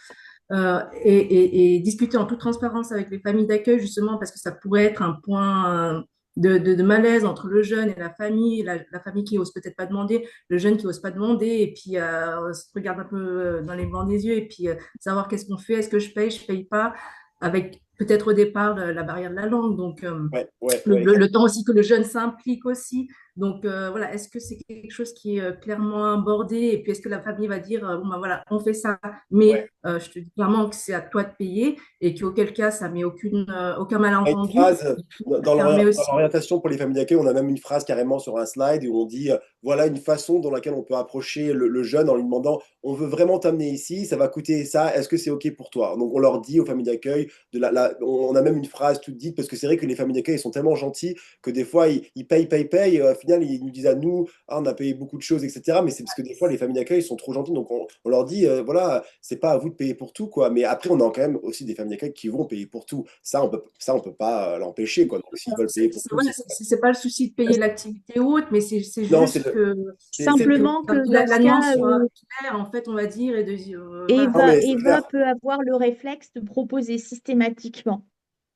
et discuté en toute transparence avec les familles d'accueil, justement, parce que ça pourrait être un point de malaise entre le jeune et la famille, la famille qui ose peut-être pas demander, le jeune qui ose pas demander, et puis se regarde un peu dans les blancs des yeux, et puis savoir qu'est-ce qu'on fait, est-ce que je paye pas, avec peut-être au départ la barrière de la langue, donc Ouais, ouais, ouais. le temps aussi que le jeune s'implique aussi. Donc voilà, est-ce que c'est quelque chose qui est clairement abordé? Et puis est-ce que la famille va dire, bon ben voilà, on fait ça, Ouais. mais je te dis clairement que c'est à toi de payer et qu'auquel cas ça met aucun On a une malentendu. phrase Et puis, ça dans permet dans aussi. l'orientation pour les familles d'accueil, on a même une phrase carrément sur un slide où on dit voilà une façon dans laquelle on peut approcher le jeune en lui demandant on veut vraiment t'amener ici, ça va coûter ça, est-ce que c'est OK pour toi? Donc on leur dit aux familles d'accueil, on a même une phrase toute dite parce que c'est vrai que les familles d'accueil sont tellement gentils que des fois ils payent, au final ils nous disent à nous ah, on a payé beaucoup de choses, etc. Mais c'est parce que des fois les familles d'accueil sont trop gentilles donc on leur dit voilà, c'est pas à vous de payer pour tout quoi. Mais après on a quand même aussi des familles d'accueil qui vont payer pour tout. Ça, on peut pas l'empêcher, quoi. Donc, s'ils veulent payer pour tout, Voilà, c'est pas le souci de payer l'activité ou autre, mais c'est non, juste que, c'est que Simplement que dans ce la nuance cas, soit claire, en fait, on va dire, et de voilà. non, mais c'est Eva clair. peut avoir le réflexe de proposer systématiquement.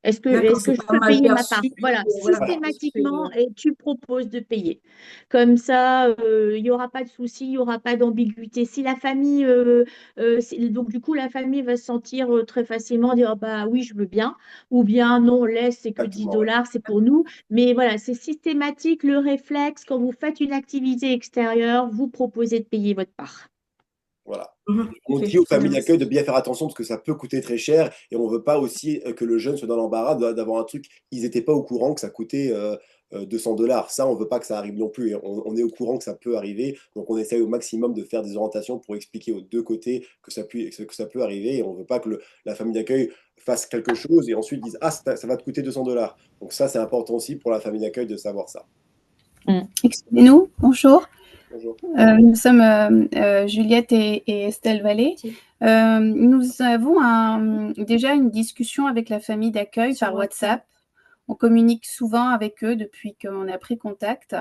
D'accord, Est-ce c'est que je pas peux mal payer ma part? perçu. Voilà, Voilà, Voilà. systématiquement, et tu proposes de payer. Comme ça, il n'y aura pas de souci, il n'y aura pas d'ambiguïté. Si la famille, donc du coup, la famille va se sentir très facilement dire, ah bah oui, je veux bien, ou bien non, laisse, c'est que 10 Exactement, ouais. dollars, c'est pour nous. Mais voilà, c'est systématique, le réflexe, quand vous faites une activité extérieure, vous proposez de payer votre part. Voilà. On Ok, dit aux très bien, familles d'accueil de merci. bien faire attention parce que ça peut coûter très cher et on veut pas aussi que le jeune soit dans l'embarras d'avoir un truc. Ils n'étaient pas au courant que ça coûtait 200 dollars. Ça, on veut pas que ça arrive non plus. Et on est au courant que ça peut arriver. Donc, on essaye au maximum de faire des orientations pour expliquer aux deux côtés que ça peut arriver. Et on veut pas que la famille d'accueil fasse quelque chose et ensuite dise ah, ça va te coûter 200 dollars. Donc, ça, c'est important aussi pour la famille d'accueil de savoir ça. Excusez-nous, bonjour. Bonjour. Nous sommes Juliette et Estelle Vallée. Nous avons déjà une discussion avec la famille d'accueil par WhatsApp. On communique souvent avec eux depuis qu'on a pris contact.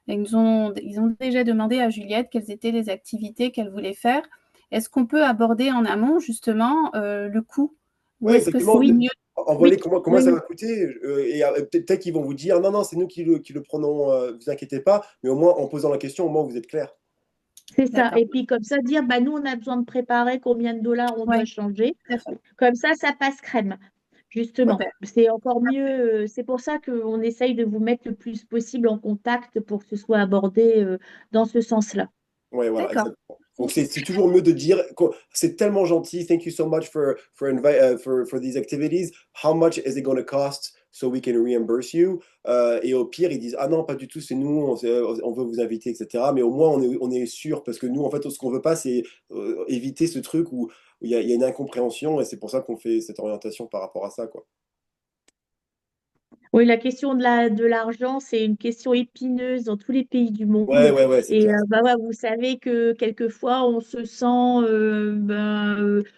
Et ils ont déjà demandé à Juliette quelles étaient les activités qu'elle voulait faire. Est-ce qu'on peut aborder en amont justement le coût? Ou Oui, est-ce que c'est exactement. Oui, mieux? Envoyez oui, comment oui, ça oui. va coûter. Et peut-être qu'ils vont vous dire non, non, c'est nous qui le prenons, vous inquiétez pas. Mais au moins, en posant la question, au moins, vous êtes clair. C'est ça. D'accord. Et puis comme ça, dire, bah, nous, on a besoin de préparer combien de dollars on doit Oui, changer. tout à fait. Comme ça passe crème, justement. Super. C'est encore mieux. C'est pour ça qu'on essaye de vous mettre le plus possible en contact pour que ce soit abordé dans ce sens-là. Ouais, voilà, D'accord. exactement. Donc, c'est toujours mieux de dire c'est tellement gentil. Thank you so much for these activities. How much is it going to cost so we can reimburse you? Et au pire, ils disent ah non, pas du tout, c'est nous, on veut vous inviter, etc. Mais au moins, on est sûr parce que nous, en fait, ce qu'on veut pas, c'est éviter ce truc où il y a une incompréhension et c'est pour ça qu'on fait cette orientation par rapport à ça, quoi. Oui, la question de l'argent, c'est une question épineuse dans tous les pays du Ouais, monde. ouais, ouais, c'est Et clair. bah, ouais, vous savez que quelquefois, on se sent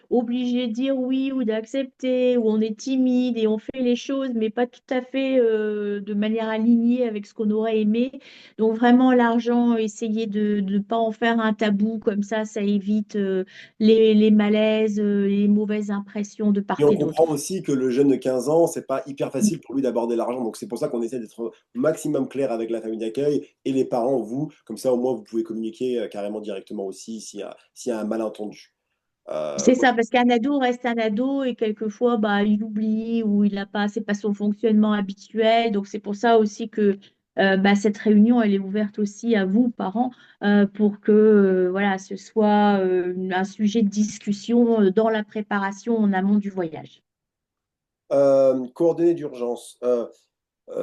obligé de dire oui ou d'accepter, ou on est timide et on fait les choses, mais pas tout à fait de manière alignée avec ce qu'on aurait aimé. Donc vraiment, l'argent, essayez de ne pas en faire un tabou, comme ça évite les malaises, les mauvaises impressions de part Et on et comprend d'autre. aussi que le jeune de 15 ans, c'est pas hyper facile pour lui d'aborder l'argent. Donc c'est pour ça qu'on essaie d'être au maximum clair avec la famille d'accueil et les parents, vous. Comme ça, au moins, vous pouvez communiquer carrément directement aussi s'il y a un malentendu. C'est Moi, ça, parce qu'un ado reste un ado et quelquefois, bah, il oublie ou il n'a pas, c'est pas son fonctionnement habituel. Donc, c'est pour ça aussi que cette réunion, elle est ouverte aussi à vous, parents, pour que voilà, ce soit un sujet de discussion dans la préparation en amont du voyage. Coordonnées d'urgence.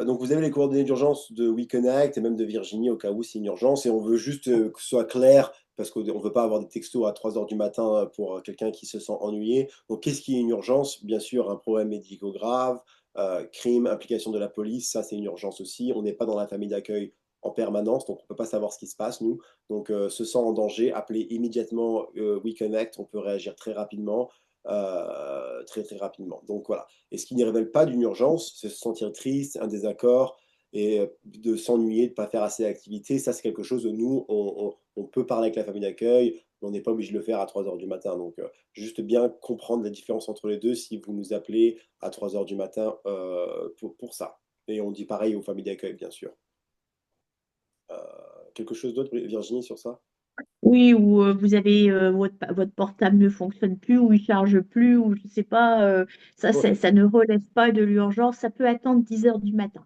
Donc, vous avez les coordonnées d'urgence de WeConnect et même de Virginie au cas où c'est une urgence. Et on veut juste que ce soit clair parce qu'on ne veut pas avoir des textos à 3 heures du matin pour quelqu'un qui se sent ennuyé. Donc, qu'est-ce qui est une urgence? Bien sûr, un problème médical grave, crime, implication de la police, ça c'est une urgence aussi. On n'est pas dans la famille d'accueil en permanence, donc on ne peut pas savoir ce qui se passe, nous. Donc, se sent en danger, appelez immédiatement WeConnect, on peut réagir très rapidement. Très très rapidement. Donc voilà. Et ce qui ne révèle pas d'une urgence, c'est se sentir triste, un désaccord et de s'ennuyer, de ne pas faire assez d'activités. Ça, c'est quelque chose où nous, on peut parler avec la famille d'accueil, mais on n'est pas obligé de le faire à 3 heures du matin. Donc, juste bien comprendre la différence entre les deux si vous nous appelez à 3 heures du matin pour ça. Et on dit pareil aux familles d'accueil, bien sûr. Euh, Quelque chose d'autre, Virginie, sur ça? Oui, ou vous avez votre portable ne fonctionne plus, ou il charge plus, ou je sais pas, Ouais. ça ne relève pas de l'urgence, ça peut attendre 10 heures du matin.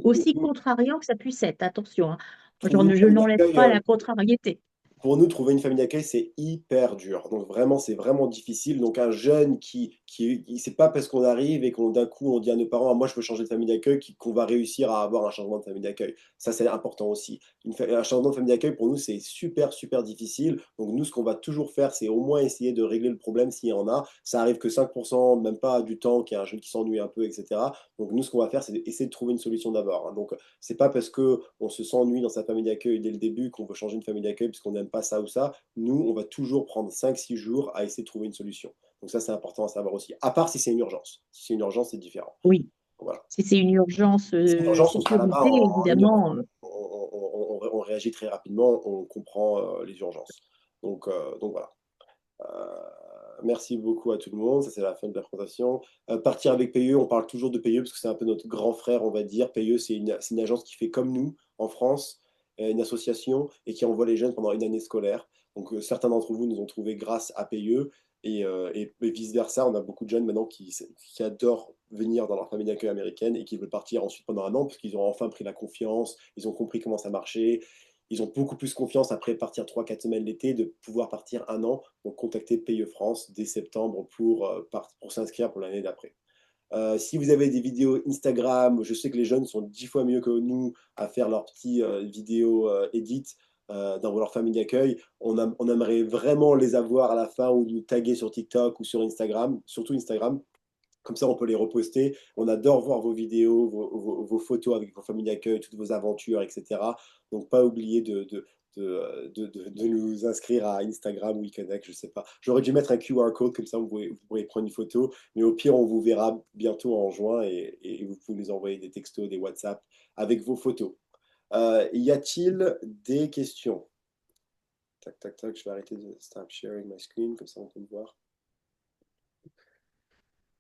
Aussi Nous, contrariant que ça puisse être, attention, hein. trouver une Je famille n'enlève d'accueil, pas la contrariété. pour nous, trouver une famille d'accueil, c'est hyper dur. Donc vraiment, c'est vraiment difficile. Donc un jeune c'est pas parce qu'on arrive et qu'on d'un coup on dit à nos parents, ah, moi je veux changer de famille d'accueil, qu'on va réussir à avoir un changement de famille d'accueil. Ça, c'est important aussi. Un changement de famille d'accueil, pour nous, c'est super, super difficile. Donc nous, ce qu'on va toujours faire, c'est au moins essayer de régler le problème s'il y en a. Ça arrive que 5%, même pas du temps, qu'il y a un jeune qui s'ennuie un peu, etc. Donc nous, ce qu'on va faire, c'est essayer de trouver une solution d'abord, hein. Donc c'est pas parce que on se sent ennuyé dans sa famille d'accueil dès le début qu'on veut changer de famille d'accueil parce qu'on n'aime pas ça ou ça. Nous, on va toujours prendre 5 6 jours à essayer de trouver une solution. Donc ça, c'est important à savoir aussi. À part si c'est une urgence. Si c'est une urgence, c'est différent. Oui, Voilà. si c'est une urgence Si c'est une urgence, on sera là-bas sécurité, en 1 heure. évidemment. On réagit très rapidement, on comprend les urgences. Donc voilà. Merci beaucoup à tout le monde. Ça, c'est la fin de la présentation. Partir avec PayE, on parle toujours de PayE parce que c'est un peu notre grand frère, on va dire. PayE, c'est une agence qui fait comme nous en France, une association et qui envoie les jeunes pendant une année scolaire. Donc, certains d'entre vous nous ont trouvés grâce à PayE et vice-versa. On a beaucoup de jeunes maintenant qui adorent venir dans leur famille d'accueil américaine et qui veulent partir ensuite pendant un an parce qu'ils ont enfin pris la confiance, ils ont compris comment ça marchait. Ils ont beaucoup plus confiance après partir 3 4 semaines l'été de pouvoir partir un an. Donc, contactez PayE France dès septembre pour s'inscrire pour l'année d'après. Si vous avez des vidéos Instagram, je sais que les jeunes sont 10 fois mieux que nous à faire leurs petits vidéos edit dans leur famille d'accueil. On aimerait vraiment les avoir à la fin ou nous taguer sur TikTok ou sur Instagram, surtout Instagram. Comme ça, on peut les reposter. On adore voir vos vidéos, vos photos avec vos familles d'accueil, toutes vos aventures, etc. Donc, pas oublier de nous inscrire à Instagram ou WeConnect, je sais pas. J'aurais dû mettre un QR code, comme ça vous pourrez prendre une photo. Mais au pire, on vous verra bientôt en juin et vous pouvez nous envoyer des textos, des WhatsApp avec vos photos. Y a-t-il des questions? Tac, tac, tac, je vais arrêter de stop sharing my screen, comme ça on peut me voir.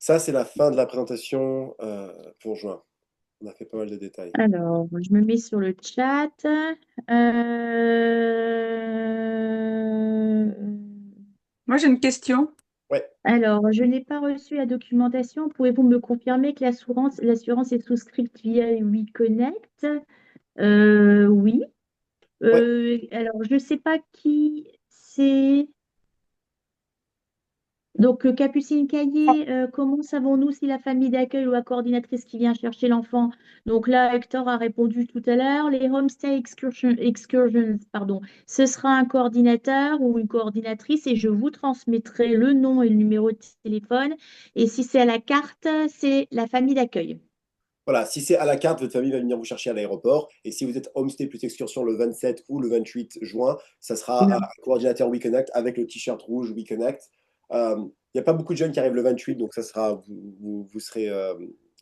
Ça, c'est la fin de la présentation pour juin. On a fait pas mal de détails. Alors, je me mets sur le chat. Moi, j'ai une question. Ouais. Alors, je n'ai pas reçu la documentation. Pouvez-vous me confirmer que l'assurance est souscrite via WeConnect? Oui. Ouais. Alors, je ne sais pas qui c'est. Donc, Capucine Caillé, comment savons-nous si la famille d'accueil ou la coordinatrice qui vient chercher l'enfant? Donc là, Hector a répondu tout à l'heure. Les homestay excursions, pardon, ce sera un coordinateur ou une coordinatrice et je vous transmettrai le nom et le numéro de téléphone. Et si c'est à la carte, c'est la famille d'accueil. Voilà, si c'est à la carte, votre famille va venir vous chercher à l'aéroport. Et si vous êtes homestay plus excursion le 27 ou le 28 juin, ça sera un coordinateur WeConnect avec le t-shirt rouge WeConnect. Il n'y a pas beaucoup de jeunes qui arrivent le 28, donc ça sera, vous serez,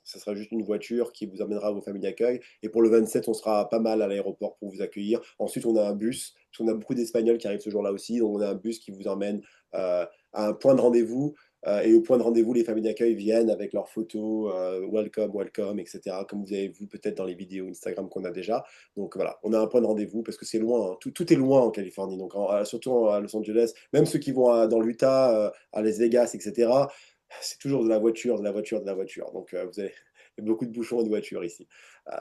ça sera juste une voiture qui vous amènera à vos familles d'accueil. Et pour le 27, on sera pas mal à l'aéroport pour vous accueillir. Ensuite, on a un bus, parce qu'on a beaucoup d'Espagnols qui arrivent ce jour-là aussi. Donc, on a un bus qui vous emmène à un point de rendez-vous. Et au point de rendez-vous, les familles d'accueil viennent avec leurs photos, welcome, welcome, etc., comme vous avez vu peut-être dans les vidéos Instagram qu'on a déjà. Donc voilà, on a un point de rendez-vous parce que c'est loin, hein. Tout est loin en Californie, donc surtout à Los Angeles. Même ceux qui vont dans l'Utah, à Las Vegas, etc., c'est toujours de la voiture, de la voiture, de la voiture. Donc vous allez Il y a beaucoup de bouchons et de voitures ici. Euh,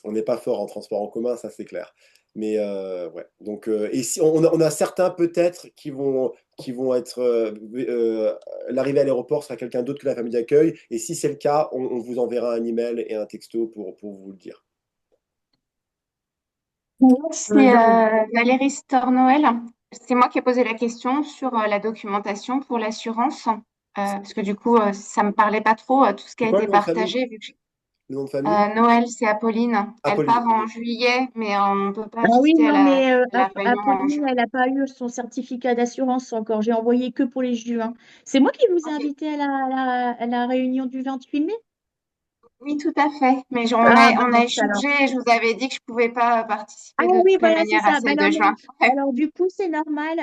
on n'est pas fort en transport en commun, ça c'est clair. Mais ouais. Donc, et si, on a certains peut-être qui vont être. L'arrivée à l'aéroport sera quelqu'un d'autre que la famille d'accueil. Et si c'est le cas, on vous enverra un email et un texto pour vous le dire. C'est Valérie Stornoël. C'est moi qui ai posé la question sur la documentation pour l'assurance, parce que du coup, ça me parlait pas trop, tout ce qui C'est a quoi été le nom de famille? partagé. Vu que Le nom de famille? Noël, c'est Apolline. Elle Apolline. part en juillet, mais on ne peut pas Ah oui, assister à non, mais la réunion en Apolline, juin. elle n'a pas eu son certificat d'assurance encore. J'ai envoyé que pour les juin. C'est moi qui vous ai Ok. invité à la réunion du 28 mai? Oui, tout à fait. Mais Ah, on a mince alors. échangé et je vous avais dit que je ne pouvais pas Ah participer de oui, toutes les voilà, c'est manières à ça. celle de juin. Alors, du coup, c'est normal.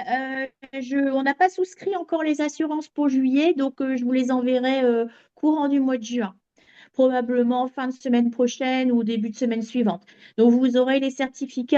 On n'a pas souscrit encore les assurances pour juillet, donc je vous les enverrai courant du mois de juin, probablement fin de semaine prochaine ou début de semaine suivante. Donc, vous aurez les certificats.